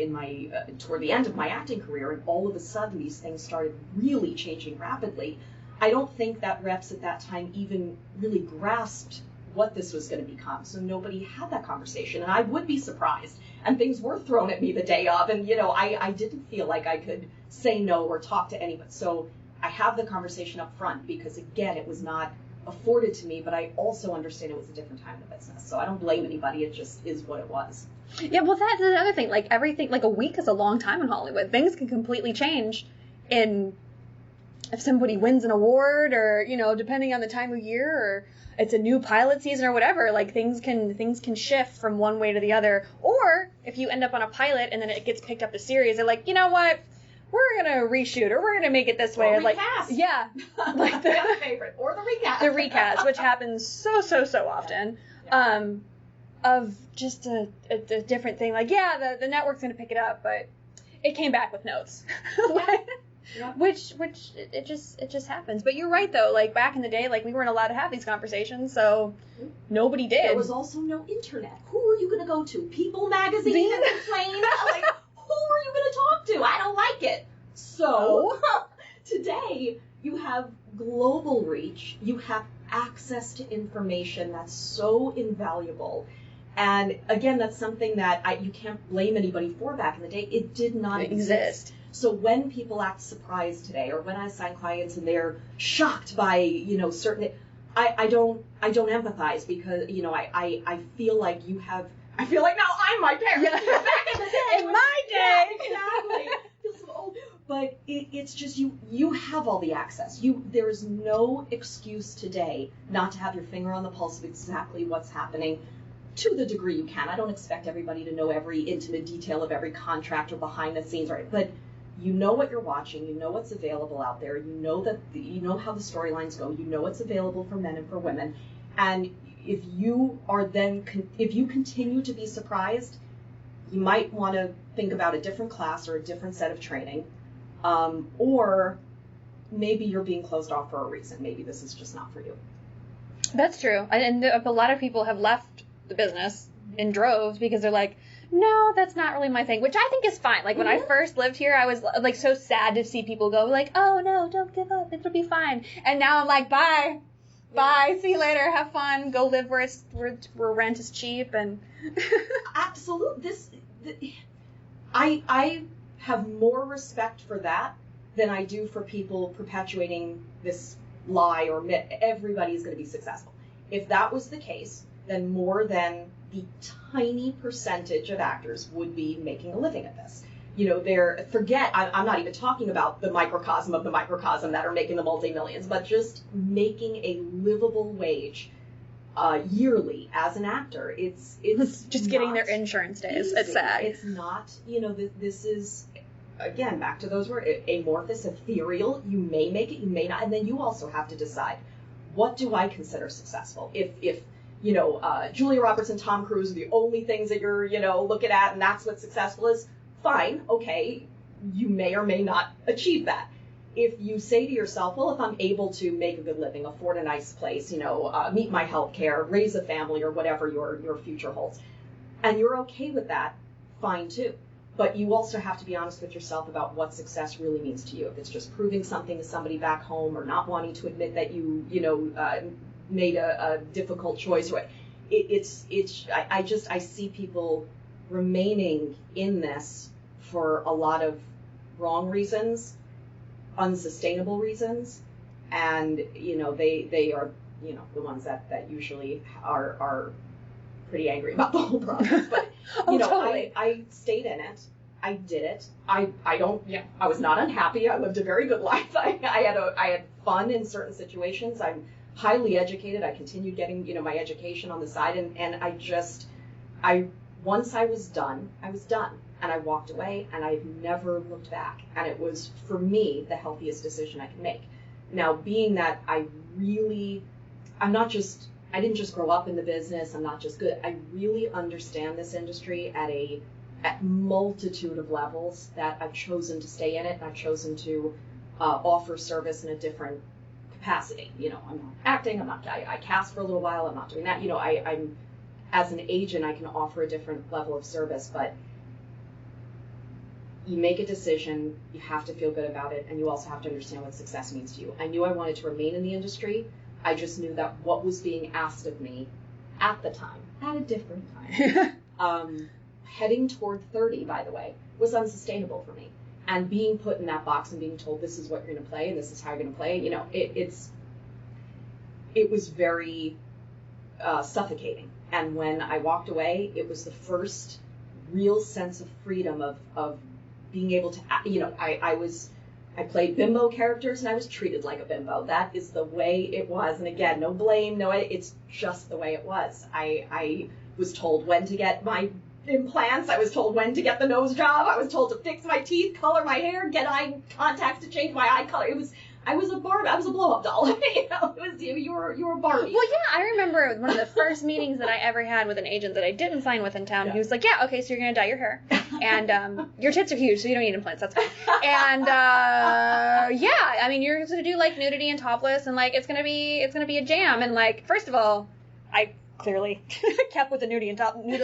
S4: toward the end of my acting career, and all of a sudden these things started really changing rapidly, I don't think that reps at that time even really grasped what this was going to become. So nobody had that conversation, and I would be surprised. And things were thrown at me the day of, and I didn't feel like I could say no or talk to anybody. So I have the conversation up front because, again, it was not afforded to me, but I also understand it was a different time in the business. So I don't blame anybody. It just is what it was.
S3: Yeah, well, that's another thing. Like, everything, like a week is a long time in Hollywood. Things can completely change if somebody wins an award, or, depending on the time of year, or it's a new pilot season or whatever, like things can shift from one way to the other. Or if you end up on a pilot and then it gets picked up to series, they're like, you know what? We're going to reshoot, or we're going to make it this way.
S4: Or recast.
S3: Yeah. Like
S4: the favorite. Or the recast.
S3: The recast, which happens so often.
S4: Yeah.
S3: Of just a different thing. Like, yeah, the network's going to pick it up, but it came back with notes.
S4: Yeah.
S3: Which it just happens. But you're right, though. Like, back in the day, like, we weren't allowed to have these conversations, so nobody did.
S4: There was also no internet. Who are you going to go to? People magazine and complain? Like, who are you going to talk to? I don't like it. So today, you have global reach, you have access to information that's so invaluable. And again, that's something that you can't blame anybody for back in the day. It did not exist. So when people act surprised today, or when I sign clients and they're shocked by, certain, I don't empathize, because, I feel like I feel like now I'm my parents.
S3: Yeah.
S4: Back in the day.
S3: In my day.
S4: Exactly. I feel so old. But it's just you have all the access. There is no excuse today not to have your finger on the pulse of exactly what's happening, to the degree you can. I don't expect everybody to know every intimate detail of every contract or behind the scenes, right? But you know what you're watching, you know what's available out there, you know how the storylines go, you know what's available for men and for women. And if you continue to be surprised, you might want to think about a different class or a different set of training, or maybe you're being closed off for a reason. Maybe this is just not for you.
S3: That's true. And a lot of people have left the business in droves because they're like, no, that's not really my thing, which I think is fine. Like, when I first lived here, I was like so sad to see people go like, oh no, don't give up, it'll be fine. And now I'm like, bye, see you later, have fun, go live where rent is cheap. And
S4: Absolutely. I have more respect for that than I do for people perpetuating this lie or myth. Everybody's going to be successful. If that was the case, then more than the tiny percentage of actors would be making a living at this. I'm not even talking about the microcosm of the microcosm that are making the multi-millions, but just making a livable wage yearly as an actor. It's
S3: just getting their insurance days.
S4: Easy.
S3: It's sad.
S4: It's not, this is, again, back to those words, amorphous, ethereal. You may make it, you may not, and then you also have to decide, what do I consider successful? If Julia Roberts and Tom Cruise are the only things that you're, looking at, and that's what successful is, fine, okay, you may or may not achieve that. If you say to yourself, well, if I'm able to make a good living, afford a nice place, meet my health care, raise a family, or whatever your future holds, and you're okay with that, fine too. But you also have to be honest with yourself about what success really means to you. If it's just proving something to somebody back home, or not wanting to admit that you made a difficult choice, right? I see people remaining in this for a lot of wrong reasons, unsustainable reasons, and they are the ones that usually are pretty angry about the whole process. But totally. I stayed in it. I did it. I was not unhappy. I lived a very good life. I had fun in certain situations. I'm highly educated. I continued getting my education on the side, and once I was done, and I walked away, and I've never looked back. And it was, for me, the healthiest decision I could make. Now, being that I didn't just grow up in the business, I'm not just good, I really understand this industry at multitude of levels, that I've chosen to stay in it, and I've chosen to offer service in a different capacity. I'm not acting, I cast for a little while, I'm not doing that. I'm, as an agent, I can offer a different level of service, but you make a decision, you have to feel good about it, and you also have to understand what success means to you. I knew I wanted to remain in the industry. I just knew that what was being asked of me at the time, at a different time, heading toward 30, by the way, was unsustainable for me. And being put in that box and being told this is what you're going to play and this is how you're going to play, it was very suffocating. And when I walked away, it was the first real sense of freedom of being able to, I played bimbo characters, and I was treated like a bimbo. That is the way it was. And again, no blame, it's just the way it was. I was told when to get my implants. I was told when to get the nose job. I was told to fix my teeth, color my hair, get eye contacts to change my eye color. I was a Barbie. I was a blow-up doll. You were Barbie.
S3: Well, yeah, I remember one of the first meetings that I ever had with an agent that I didn't sign with in town. Yeah. He was like, "Yeah, okay, so you're gonna dye your hair, and your tits are huge, so you don't need implants. That's fine." And you're gonna do like nudity and topless, and like it's gonna be a jam. And like, first of all, I clearly kept with the nudity and topless thing,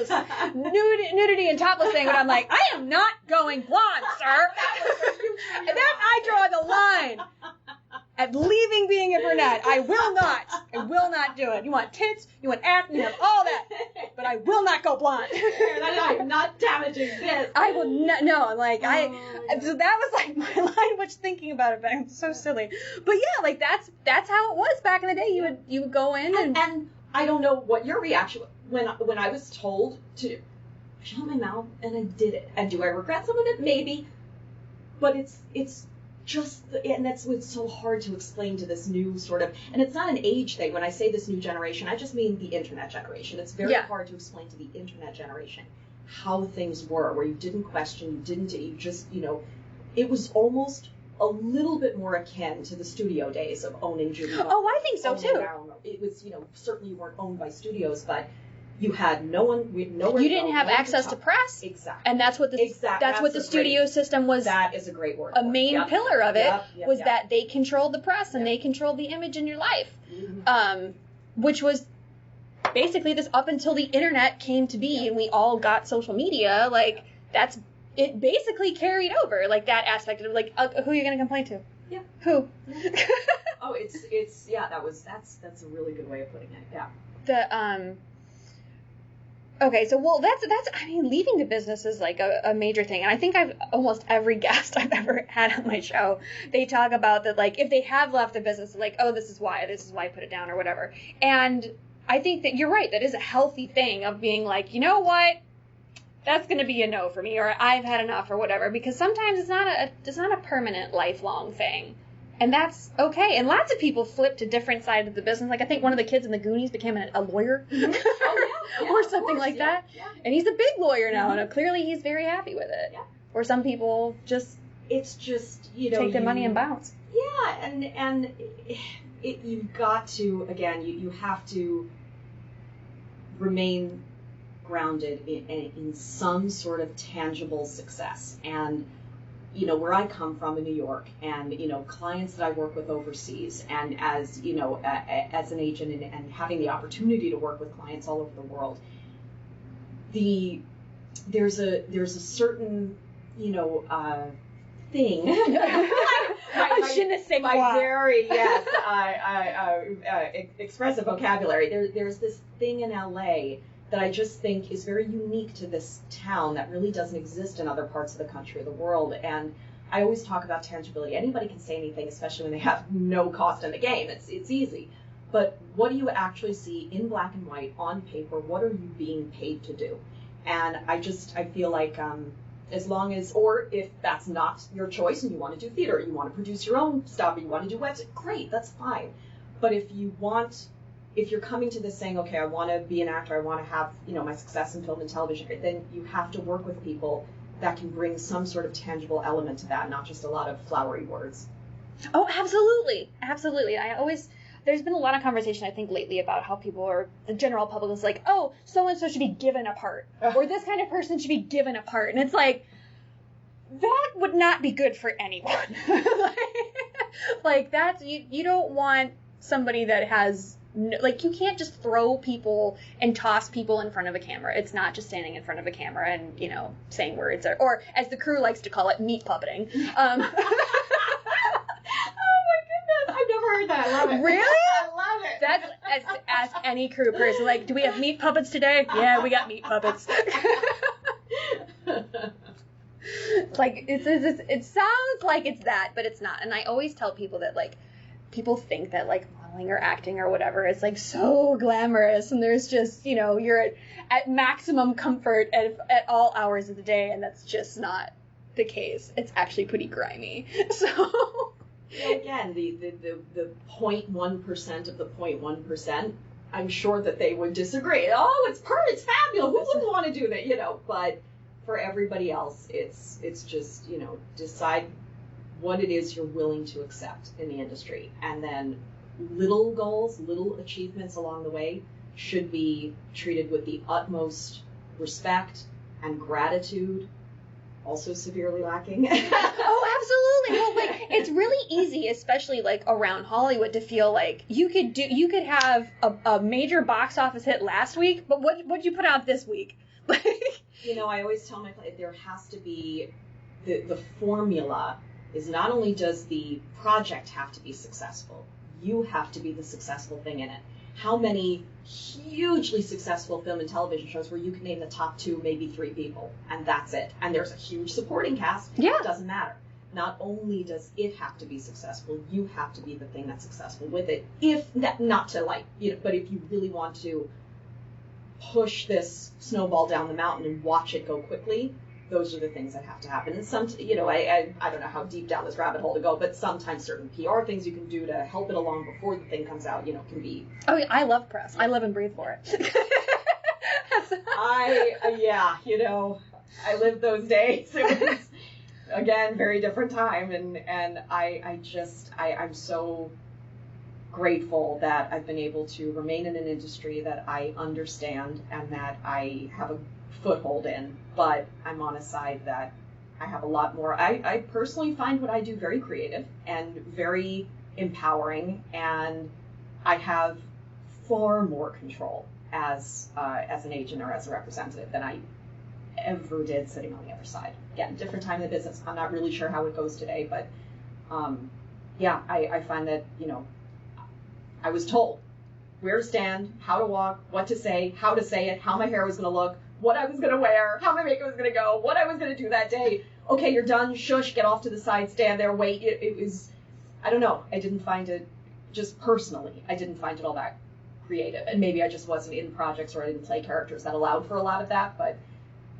S3: but I'm like, I am not going blonde, sir. That I draw the line. at leaving being a brunette. I will not do it. You want tits, you want acne, you have all that, but I will not go blonde.
S4: I'm not damaging this.
S3: I will not, no, like, so that was like my line, which thinking about it, but I'm so silly. But yeah, like, that's how it was back in the day. You would go in
S4: and I don't know what your reaction when I was told to shut my mouth, and I did it. And do I regret some of it? Maybe. But it's just, and that's what's so hard to explain to this new sort of, and it's not an age thing. When I say this new generation, I just mean the internet generation. It's very hard to explain to the internet generation how things were, where you didn't question, you just, it was almost a little bit more akin to the studio days of owning Judy.
S3: Oh, I think so too.
S4: It was, certainly you weren't owned by studios, but you had nowhere.
S3: You didn't have access to press.
S4: Exactly.
S3: And that's what the studio system was.
S4: That is a great word.
S3: A main pillar of it was
S4: that
S3: that they controlled the press and they controlled the image in your life.
S4: Mm-hmm.
S3: Which was basically this up until the internet came to be and we all got social media. Like, it basically carried over, like, that aspect of, like, who are you going to complain to?
S4: Yeah.
S3: Who?
S4: Oh, that's a really good way of putting it. Yeah.
S3: Okay, so, well, that's, I mean, leaving the business is, like, a major thing. And I think almost every guest I've ever had on my show, they talk about that, like, if they have left the business, like, oh, this is why I put it down or whatever. And I think that you're right. That is a healthy thing of being like, you know what? That's going to be a no for me, or I've had enough or whatever, because sometimes it's not a permanent, lifelong thing. And that's okay. And lots of people flip to different sides of the business. Like, I think one of the kids in the Goonies became a lawyer. Or something like that. Yeah. And he's a big lawyer now, and clearly he's very happy with it.
S4: Yeah.
S3: Or some people just...
S4: It's just,
S3: take their money and bounce.
S4: Yeah, and you've got to, again, you have to remain grounded in some sort of tangible success. And where I come from in New York, and clients that I work with overseas, and as as an agent and having the opportunity to work with clients all over the world, there's a certain thing. My very expressive vocabulary. There's this thing in LA that I just think is very unique to this town that really doesn't exist in other parts of the country or the world. And I always talk about tangibility. Anybody can say anything, especially when they have no cost in the game. It's easy. But what do you actually see in black and white on paper? What are you being paid to do? And I feel like as long as, or if that's not your choice and you want to do theater, you want to produce your own stuff, you want to do website, great, that's fine. But if you're coming to this saying, okay, I want to be an actor, I want to have, my success in film and television, then you have to work with people that can bring some sort of tangible element to that, not just a lot of flowery words.
S3: Oh, absolutely. Absolutely. There's been a lot of conversation, I think, lately about how the general public is like, oh, so-and-so should be given a part, or this kind of person should be given a part. And it's like, that would not be good for anyone. Like, that's, you don't want somebody that has, like, you can't just throw people and toss people in front of a camera. It's not just standing in front of a camera and, saying words, or as the crew likes to call it, meat puppeting.
S4: I've never heard that. I love it.
S3: Really?
S4: I love it.
S3: That's ask any crew person. Like, do we have meat puppets today? Yeah, we got meat puppets. It's like it sounds like it's that, but it's not. And I always tell people that, like, people think that, like, modeling or acting or whatever is, like, so glamorous, and there's just, you're at maximum comfort at all hours of the day, and that's just not the case. It's actually pretty grimy. So.
S4: Well, again, the 0.1% of the 0.1%, I'm sure that they would disagree. Oh, it's fabulous. Who wouldn't want to do that, But for everybody else, it's just, decide what it is you're willing to accept in the industry. And then little goals, little achievements along the way should be treated with the utmost respect and gratitude. Also severely lacking.
S3: Oh, absolutely. Well, like, it's really easy, especially, like, around Hollywood, to feel like you could have a major box office hit last week, but what'd you put out this week?
S4: I always tell my clients there has to be the formula is not only does the project have to be successful, you have to be the successful thing in it. How many hugely successful film and television shows where you can name the top 2, maybe 3 people, and that's it. And there's a huge supporting cast.
S3: Yeah.
S4: It doesn't matter. Not only does it have to be successful, you have to be the thing that's successful with it. Not to like, but if you really want to push this snowball down the mountain and watch it go quickly, those are the things that have to happen. And I don't know how deep down this rabbit hole to go, but sometimes certain PR things you can do to help it along before the thing comes out, can be.
S3: Oh, yeah, I love press. I live and breathe for it. I lived those days. It was, again, very different time, and I'm so grateful that I've been able to remain in an industry that I understand and that I have a foothold in, but I'm on a side that I have a lot more. I personally find what I do very creative and very empowering, and I have far more control as an agent or as a representative than I ever did sitting on the other side. Again, different time in the business. I'm not really sure how it goes today, but I find that, I was told where to stand, how to walk, what to say, how to say it, how my hair was going to look, what I was going to wear, how my makeup was going to go, what I was going to do that day. Okay, you're done. Shush, get off to the side, stand there, wait. It was, I don't know. I didn't find it, just personally, I didn't find it all that creative. And maybe I just wasn't in projects or I didn't play characters that allowed for a lot of that, but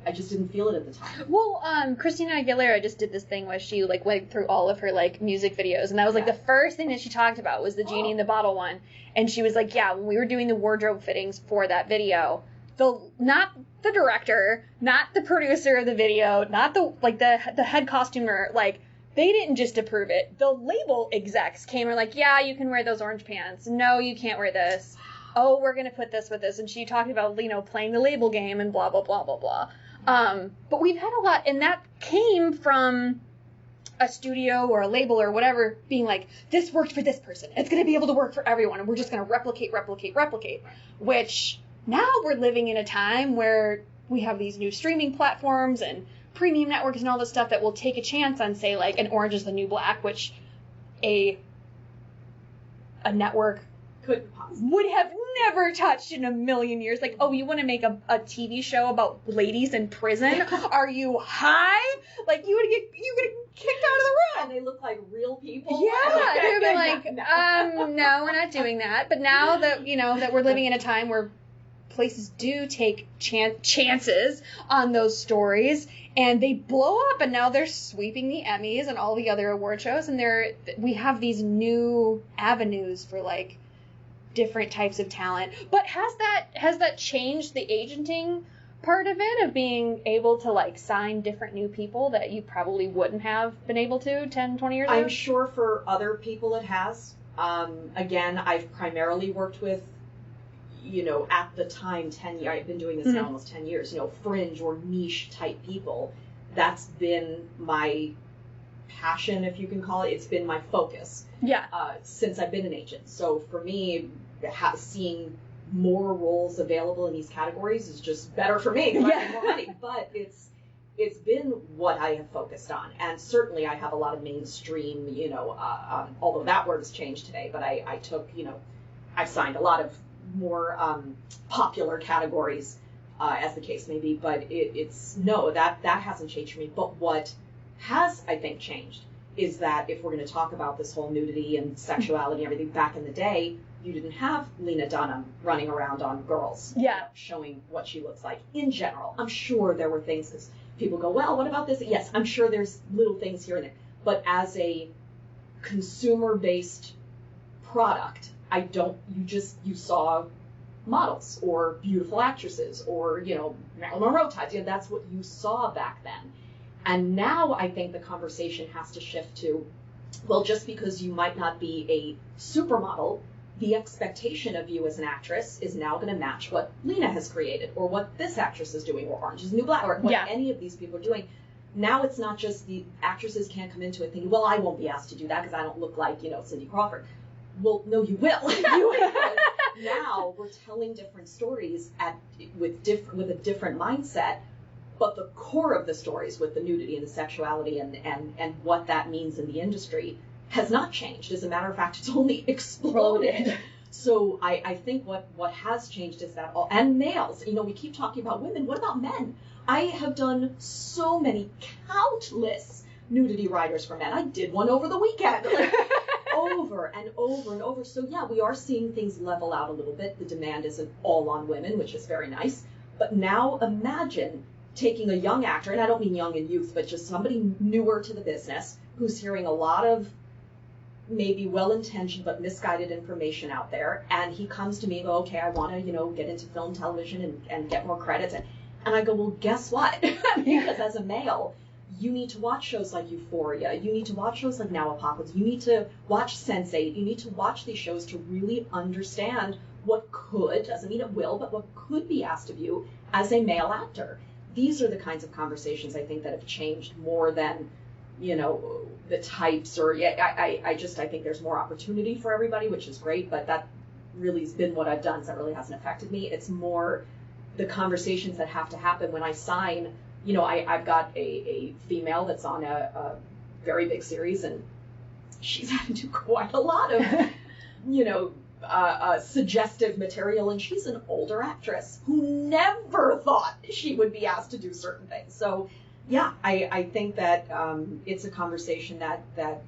S3: I just didn't feel it at the time. Well, Christina Aguilera just did this thing where she went through all of her music videos, and that was the first thing that she talked about was the Genie in the Bottle one. And she was like, yeah, when we were doing the wardrobe fittings for that video, not the director, not the producer of the video, not the head costumer, they didn't just approve it. The label execs came and were like, yeah, you can wear those orange pants. No, you can't wear this. Oh, we're going to put this with this. And she talked about, playing the label game and blah, blah, blah, blah, blah. But we've had a lot, and that came from a studio or a label or whatever being like, this worked for this person. It's going to be able to work for everyone, and we're just going to replicate, which now we're living in a time where we have these new streaming platforms and premium networks and all this stuff that will take a chance on, say, an Orange is the New Black, which a network would have never touched in a million years. You want to make a TV show about ladies in prison? Are you high? You would get kicked out of the room.
S4: And they look like real people.
S3: Yeah, they would be like, no, we're not doing that. But now that that we're living in a time where places do take chances on those stories, and they blow up, and now they're sweeping the Emmys and all the other award shows, and we have these new avenues for different types of talent. But has that changed the agenting part of it, of being able to sign different new people that you probably wouldn't have been able to 10, 20 years ago?
S4: I'm sure for other people it has. Again, I've primarily worked with, at the time, 10 years, I've been doing this now almost 10 years, fringe or niche type people. That's been my passion, if you can call it. It's been my focus.
S3: Yeah.
S4: Since I've been an agent. So for me, seeing more roles available in these categories is just better for me because I have more money. But it's been what I have focused on, and certainly I have a lot of mainstream. Although that word has changed today, but I took I've signed a lot of more popular categories, as the case may be. But that hasn't changed for me. But what has, I think, changed is that if we're going to talk about this whole nudity and sexuality and everything, back in the day, you didn't have Lena Dunham running around on Girls, showing what she looks like in general. I'm sure there were things that people go, well, what about this? Yes, I'm sure there's little things here and there. But as a consumer-based product, you saw models or beautiful actresses or, Marilyn Monroe types. That's what you saw back then. And now I think the conversation has to shift to, well, just because you might not be a supermodel, the expectation of you as an actress is now going to match what Lena has created or what this actress is doing or Orange is the New Black or what any of these people are doing. Now it's not just the actresses can't come into it thinking, well, I won't be asked to do that because I don't look like, Cindy Crawford. Well, no, you will. Now we're telling different stories with a different mindset. But the core of the stories with the nudity and the sexuality and what that means in the industry has not changed. As a matter of fact, it's only exploded. So I think what has changed is that and males, we keep talking about women. What about men? I have done so many countless nudity riders for men. I did one over the weekend, over and over and over. So yeah, we are seeing things level out a little bit. The demand isn't all on women, which is very nice. But now imagine taking a young actor, and I don't mean young in youth, but just somebody newer to the business who's hearing a lot of maybe well-intentioned but misguided information out there, and he comes to me and go, okay, I want to, get into film, television, and get more credits. And I go, well, guess what? Because as a male, you need to watch shows like Euphoria. You need to watch shows like Now Apocalypse. You need to watch Sense8. You need to watch these shows to really understand what could, doesn't mean it will, but what could be asked of you as a male actor. These are the kinds of conversations I think that have changed more than, the types or I think there's more opportunity for everybody, which is great, but that really has been what I've done. So that really hasn't affected me. It's more the conversations that have to happen when I sign. I've got a female that's on a very big series, and she's had to do quite a lot of, suggestive material, and she's an older actress who never thought she would be asked to do certain things. So yeah, I think that it's a conversation that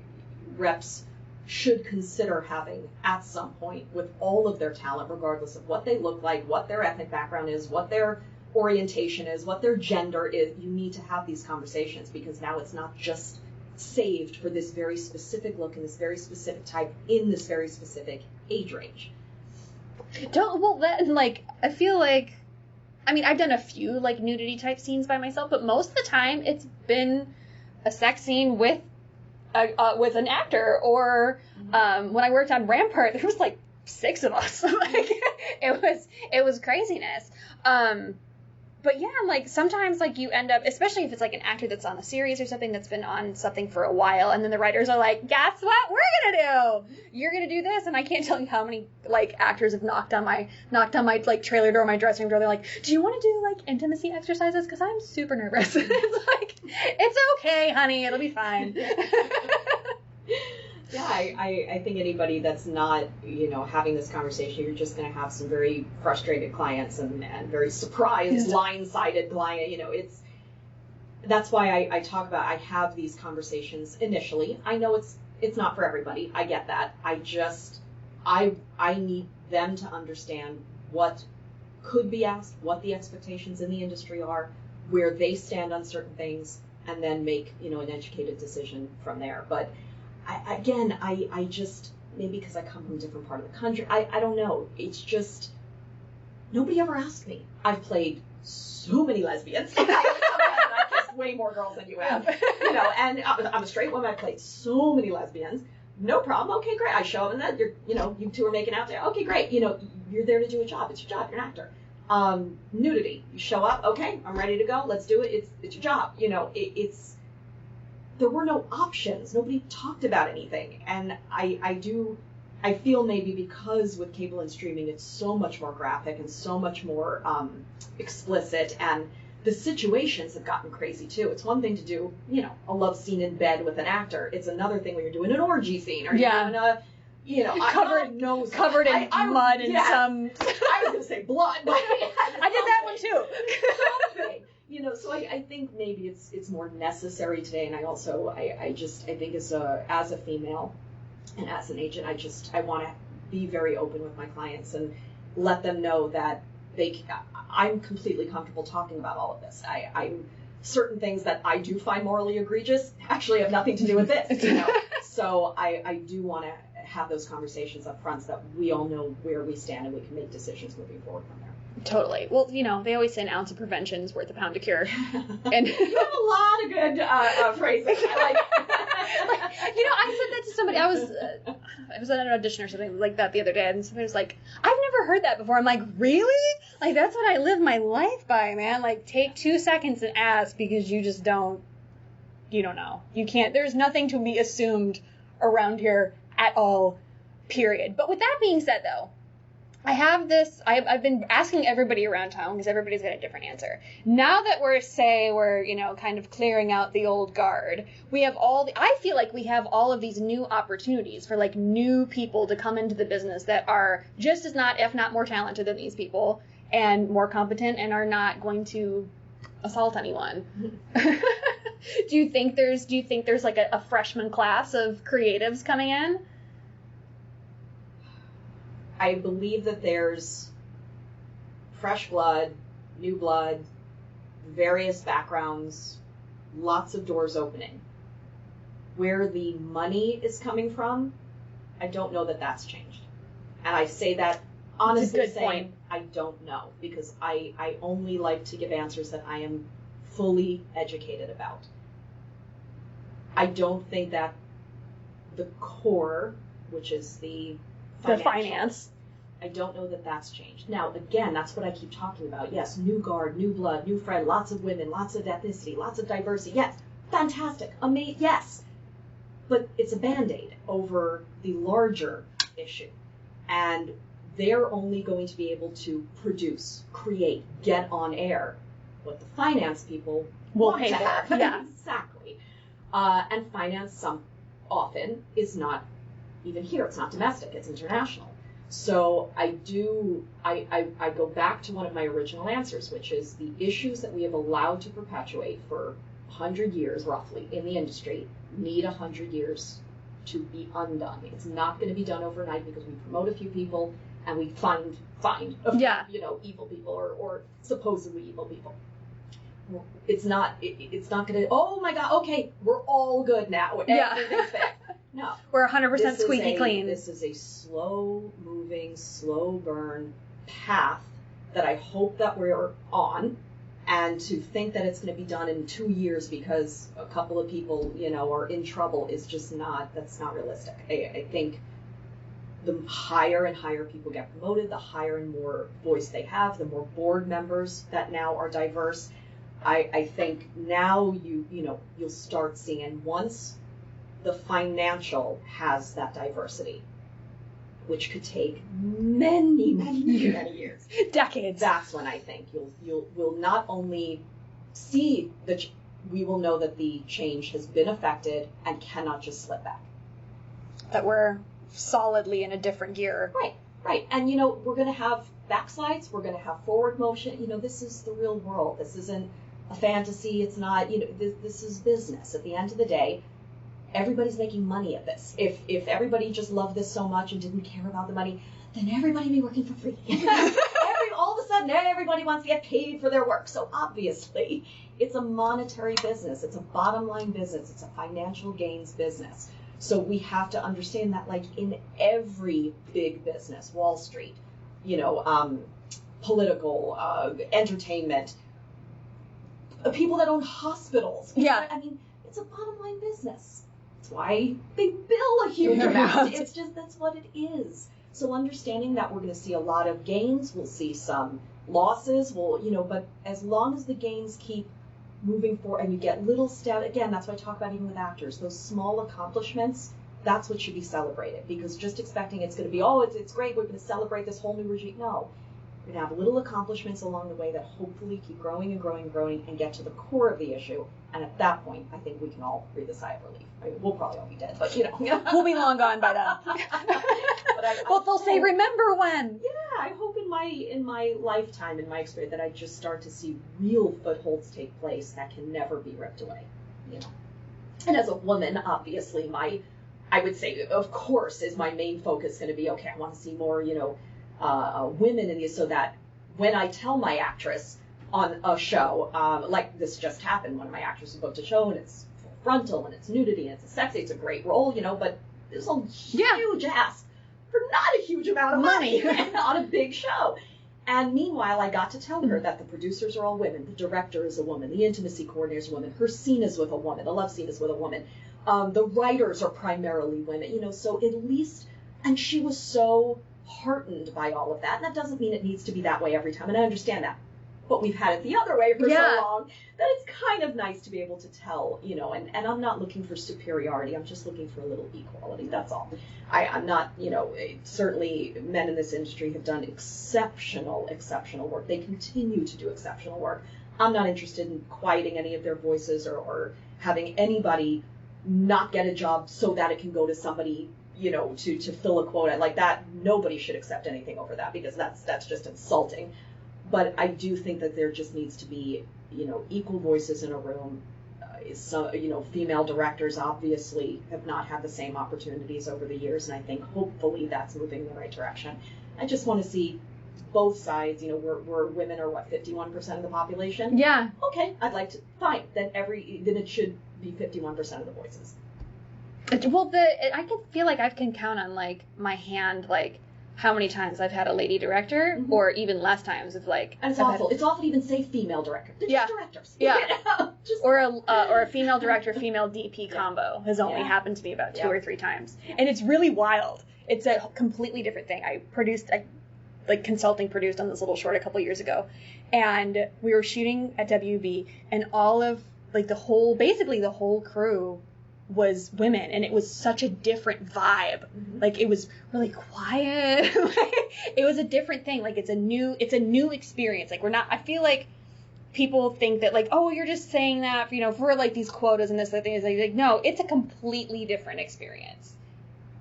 S4: reps should consider having at some point with all of their talent, regardless of what they look like, what their ethnic background is, what their orientation is, what their gender is. You need to have these conversations, because now it's not just saved for this very specific look and this very specific type in this very specific age range.
S3: I feel like, I've done a few nudity type scenes by myself, but most of the time it's been a sex scene with an actor, or when I worked on Rampart, there was 6 of us. It was craziness. But yeah, sometimes you end up, especially if it's an actor that's on a series or something that's been on something for a while, and then the writers are like, guess what we're gonna do? You're gonna do this, and I can't tell you how many actors have knocked on my trailer door, my dressing room door. They're like, do you want to do intimacy exercises? Because I'm super nervous. It's it's okay, honey, it'll be fine.
S4: Yeah, I think anybody that's not, having this conversation, you're just going to have some very frustrated clients and very surprised, line-sided client. That's why I talk about, I have these conversations initially. I know it's not for everybody. I get that. I need them to understand what could be asked, what the expectations in the industry are, where they stand on certain things, and then make, an educated decision from there. But I just, maybe because I come from a different part of the country, I don't know. It's just, nobody ever asked me. I've played so many lesbians. I've kissed way more girls than you have. And I'm a straight woman. I've played so many lesbians. No problem. Okay, great. I show them that you two are making out there. Okay, great. You're there to do a job. It's your job. You're an actor. Nudity. You show up. Okay, I'm ready to go. Let's do it. It's your job. There were no options. Nobody talked about anything. And I feel maybe because with cable and streaming, it's so much more graphic and so much more explicit, and the situations have gotten crazy too. It's one thing to do, a love scene in bed with an actor. It's another thing when you're doing an orgy scene, or you're doing covered in mud and some. I was going to say blood. But
S3: I did that one too.
S4: Something. So I think maybe it's more necessary today, and I think as a female and as an agent, I want to be very open with my clients and let them know that I'm completely comfortable talking about all of this. I'm certain things that I do find morally egregious actually have nothing to do with this, So I do want to have those conversations up front so that we all know where we stand and we can make decisions moving forward from there.
S3: Totally. Well, they always say an ounce of prevention is worth a pound of cure. And
S4: you have a lot of good phrases. I like.
S3: I said that to somebody. I was at an audition or something like that the other day, and somebody was like, "I've never heard that before." I'm like, "Really? That's what I live my life by, man. Take 2 seconds and ask, because you just don't. You don't know. You can't. There's nothing to be assumed around here at all. Period." But with that being said, though, I have this, I've been asking everybody around town because everybody's got a different answer. Now that we're, kind of clearing out the old guard, we have I feel like we have all of these new opportunities for like new people to come into the business that are just as not, if not more talented than these people and more competent and are not going to assault anyone. Do you think there's like a freshman class of creatives coming in?
S4: I believe that there's fresh blood, new blood, various backgrounds, lots of doors opening. Where the money is coming from, I don't know that that's changed. And I say that honestly saying I don't know, because I only like to give answers that I am fully educated about. I don't think that the core, which is the finance. I don't know that that's changed. Now, again, that's what I keep talking about. Yes, new guard, new blood, new friend, lots of women, lots of ethnicity, lots of diversity. Yes, fantastic, amazing, yes. But it's a Band-Aid over the larger issue. And they're only going to be able to produce, create, get on air what the finance people want to have.
S3: Yeah.
S4: Exactly. And finance often is not even here. It's not domestic, it's international. So I go back to one of my original answers, which is the issues that we have allowed to perpetuate for 100 years roughly in the industry need 100 years to be undone. It's not going to be done overnight because we promote a few people and we find a few, evil people or supposedly evil people. It's not going to, oh my God, okay, we're all good now. Everything's fixed. No.
S3: We're 100% squeaky clean.
S4: This is a slow-moving, slow-burn path that I hope that we're on. And to think that it's going to be done in 2 years because a couple of people, are in trouble is just that's not realistic. I think the higher and higher people get promoted, the higher and more voice they have, the more board members that now are diverse. I think now you'll start seeing, once the financial has that diversity, which could take many, many, many, many years,
S3: decades.
S4: That's when I think we'll not only see we will know that the change has been affected and cannot just slip back.
S3: That we're solidly in a different gear.
S4: Right. And we're going to have backslides. We're going to have forward motion. This is the real world. This isn't a fantasy. It's not. This is business. At the end of the day, everybody's making money at this. If everybody just loved this so much and didn't care about the money, then everybody would be working for free. All of a sudden, everybody wants to get paid for their work. So obviously, it's a monetary business. It's a bottom line business. It's a financial gains business. So we have to understand that, like in every big business, Wall Street, political, entertainment, people that own hospitals.
S3: Yeah.
S4: I mean, it's a bottom line business. That's why they bill a huge amount. It's just, that's what it is. So understanding that we're going to see a lot of gains, we'll see some losses, but as long as the gains keep moving forward and you get little steps, again, that's what I talk about even with actors, those small accomplishments, that's what should be celebrated. Because just expecting it's going to be, it's great, we're going to celebrate this whole new regime. No. We're going to have little accomplishments along the way that hopefully keep growing and growing and growing and get to the core of the issue. And at that point, I think we can all breathe a sigh of relief. I mean, we'll probably all be dead, but
S3: we'll be long gone by then. But they'll say, remember when?
S4: Yeah, I hope in my lifetime, in my experience, that I just start to see real footholds take place that can never be ripped away. And as a woman, obviously, I would say, of course, is my main focus going to be, okay, I want to see more, women in these, so that when I tell my actress on a show, like this just happened, one of my actresses booked a show and it's full frontal and it's nudity and it's sexy, it's a great role, but there's a huge ask for not a huge amount of money on a big show. And meanwhile, I got to tell her that the producers are all women, the director is a woman, the intimacy coordinator is a woman, her scene is with a woman, the love scene is with a woman, the writers are primarily women, so at least, and she was so heartened by all of that. And that doesn't mean it needs to be that way every time, and I understand that. but we've had it the other way for
S3: Yeah.
S4: so long that it's kind of nice to be able to tell, you know, and I'm not looking for superiority. I'm just looking for a little equality. That's all. I'm not, you know, certainly men in this industry have done exceptional work. They continue to do exceptional work. I'm not interested in quieting any of their voices or having anybody not get a job so that it can go to somebody, you know, to fill a quota like that. Nobody should accept anything over that, because that's just insulting. But I do think that there just needs to be, you know, equal voices in a room. You know, female directors obviously have not had the same opportunities over the years, and I think hopefully that's moving in the right direction. I just want to see both sides. You know, we're women are what, 51% of the population?
S3: Yeah.
S4: Okay, I'd like to, fine. Then it should be 51% of the voices.
S3: Well, I can feel like I can count on like my hand, like how many times I've had a lady director, or even less times. It's like,
S4: and it's awful. It's awful to even say female director. They're just directors.
S3: Yeah.
S4: You know?
S3: Or a female director, female DP combo has only happened to me about 2 or 3 times, and it's really wild. It's a completely different thing. I consulting produced on this little short a couple years ago, and we were shooting at WB, and all of like the whole crew was women, and it was such a different vibe. Like, it was really quiet. It was a different thing. Like, it's a new experience. Like, I feel like people think that, like, oh, you're just saying that, you know, for like these quotas and this other thing. Is like, no, it's a completely different experience.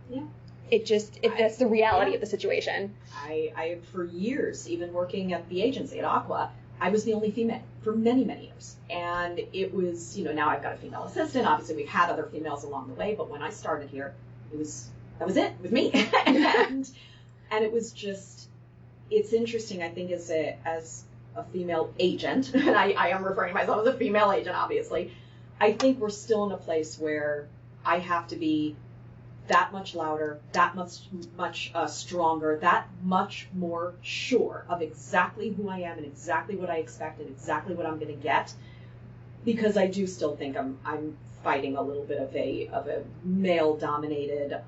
S3: Yeah. That's the reality of the situation.
S4: I for years, even working at the agency at Aqua, I was the only female for many, many years. And it was, you know, now I've got a female assistant. Obviously, we've had other females along the way, but when I started here, that was it, me. and it was just, it's interesting, I think, as a female agent, and I am referring to myself as a female agent, obviously, I think we're still in a place where I have to be that much louder, that much stronger, that much more sure of exactly who I am and exactly what I expect and exactly what I'm going to get, because I do still think I'm fighting a little bit of a male-dominated,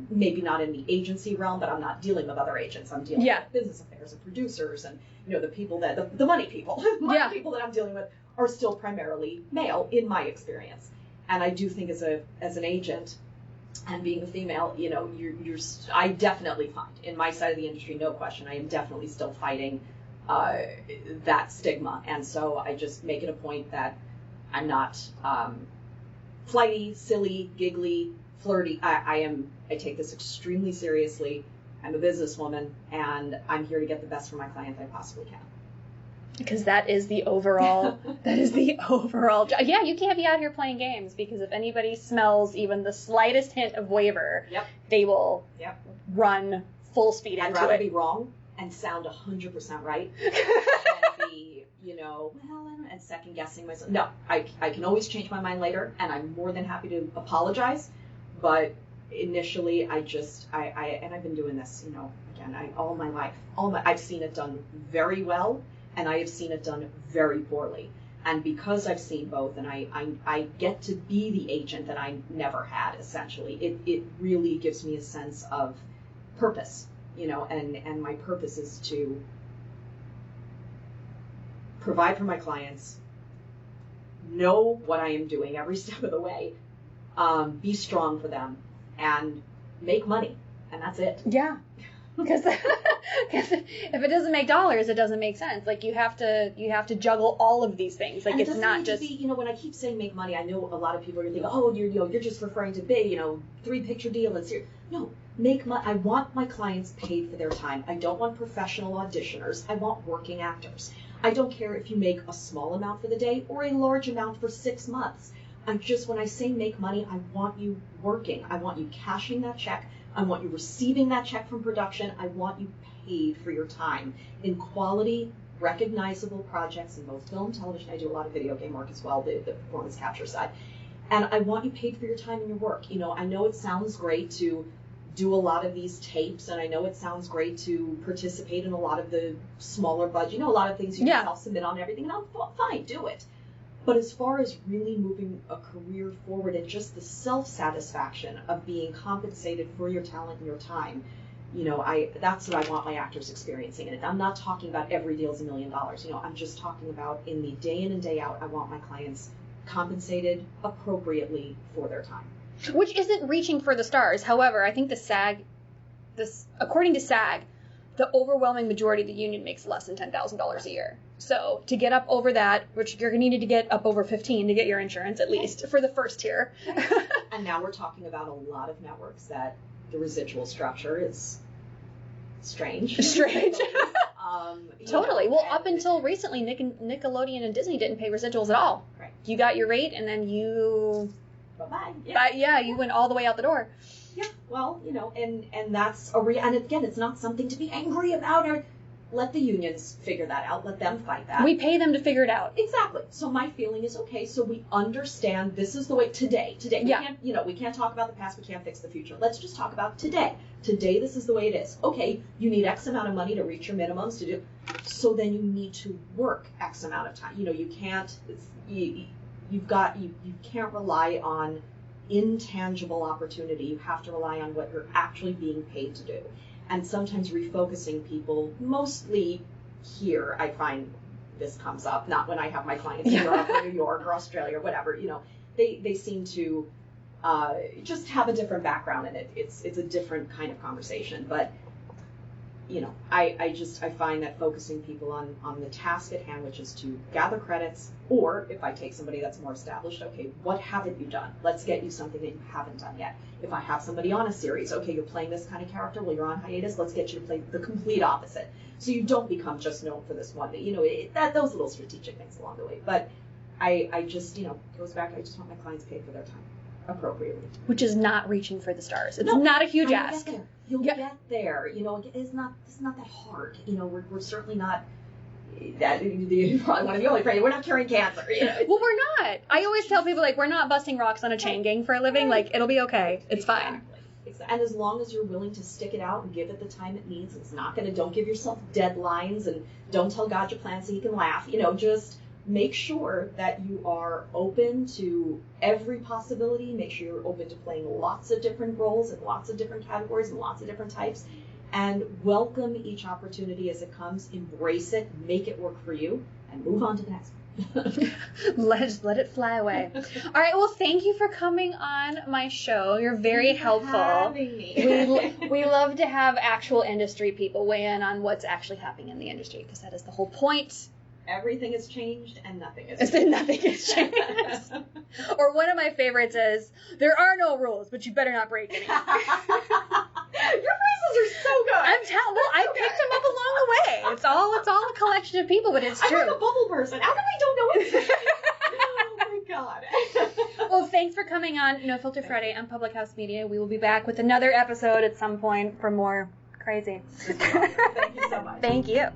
S4: maybe not in the agency realm, but I'm not dealing with other agents. I'm dealing with business affairs and producers, and you know, the people that the money people, the people that I'm dealing with are still primarily male in my experience. And I do think as an agent, and being a female, you know, I definitely find in my side of the industry, no question, I am definitely still fighting that stigma. And so I just make it a point that I'm not flighty, silly, giggly, flirty. I take this extremely seriously. I'm a businesswoman, and I'm here to get the best for my clients I possibly can.
S3: Because that is the overall job. Yeah, you can't be out here playing games, because if anybody smells even the slightest hint of waiver, they will run full speed into it.
S4: I'd rather be wrong and sound 100% right than be, you know, and second guessing myself. No, I can always change my mind later, and I'm more than happy to apologize. But initially, and I've been doing this, you know, again, all my life, I've seen it done very well. And I have seen it done very poorly. And because I've seen both, and I get to be the agent that I never had, essentially, it really gives me a sense of purpose, you know, and my purpose is to provide for my clients, know what I am doing every step of the way, be strong for them, and make money. And that's it.
S3: Yeah. Because if it doesn't make dollars, it doesn't make sense. Like, you have to juggle all of these things. Like, it's not just,
S4: you know, when I keep saying make money, I know a lot of people are going to think, oh, you're just referring to big, you know, 3-picture deal. No, make money. I want my clients paid for their time. I don't want professional auditioners. I want working actors. I don't care if you make a small amount for the day or a large amount for 6 months. When I say make money, I want you working. I want you cashing that check. I want you receiving that check from production. I want you paid for your time in quality, recognizable projects in both film, television. I do a lot of video game work as well, the performance capture side. And I want you paid for your time and your work. You know, I know it sounds great to do a lot of these tapes, and I know it sounds great to participate in a lot of the smaller budget, you know, a lot of things you can self-submit on everything, and fine, do it. But as far as really moving a career forward and just the self-satisfaction of being compensated for your talent and your time, That's what I want my actors experiencing. And I'm not talking about every deal's $1 million. I'm just talking about in the day in and day out, I want my clients compensated appropriately for their time.
S3: Which isn't reaching for the stars. However, I think according to SAG, the overwhelming majority of the union makes less than $10,000 a year. So to get up over that, which you're going to need to get up over 15 to get your insurance, at least for the first tier.
S4: And now we're talking about a lot of networks that the residual structure is strange.
S3: Totally. Well, up until recently, Nickelodeon and Disney didn't pay residuals at all.
S4: Right.
S3: You got your rate, and then you...
S4: Bye-bye.
S3: You went all the way out the door.
S4: Yeah, well, and that's and again, it's not something to be angry about, or let the unions figure that out, let them fight that.
S3: We pay them to figure it out.
S4: Exactly. So my feeling is, okay, so we understand this is the way today. We can't talk about the past, we can't fix the future. Let's just talk about today. Today, this is the way it is. Okay, you need X amount of money to reach your minimums to do, so then you need to work X amount of time. You can't, you can't rely on intangible opportunity. You have to rely on what you're actually being paid to do. And sometimes refocusing people, mostly here, I find this comes up, not when I have my clients in Europe or New York or Australia or whatever, they seem to just have a different background in it. It's a different kind of conversation. But I find that focusing people on the task at hand, which is to gather credits, or if I take somebody that's more established, okay, what haven't you done? Let's get you something that you haven't done yet. If I have somebody on a series, okay, you're playing this kind of character, well, you're on hiatus, let's get you to play the complete opposite. So you don't become just known for this one. Those little strategic things along the way. But I just, goes back, I just want my clients paid for their time appropriately.
S3: Which is not reaching for the stars. It's not a huge ask.
S4: You'll get there. It's not that hard. We're certainly not probably one of the only friends. We're not curing cancer.
S3: Well, we're not. I always tell people, we're not busting rocks on a chain gang for a living. It'll be okay. It's fine.
S4: And as long as you're willing to stick it out and give it the time it needs, don't give yourself deadlines and don't tell God your plan so you can laugh. Just make sure that you are open to every possibility. Make sure you're open to playing lots of different roles and lots of different categories and lots of different types. And welcome each opportunity as it comes. Embrace it. Make it work for you. And move on to the next one.
S3: Let it fly away. All right. Well, thank you for coming on my show. You're very helpful.
S4: Having me.
S3: We love to have actual industry people weigh in on what's actually happening in the industry, because that is the whole point.
S4: Everything has changed and nothing has
S3: changed. Nothing has changed. Or one of my favorites is, there are no rules, but you better not break any.
S4: Your phrases are so good.
S3: I picked them up along the way. It's all a collection of people, but it's true.
S4: I'm like a bubble person. How come I don't know what to say? Oh my God.
S3: Well, thanks for coming on No Filter Friday on Public House Media. We will be back with another episode at some point for more crazy.
S4: Thank you so much.
S3: Thank you.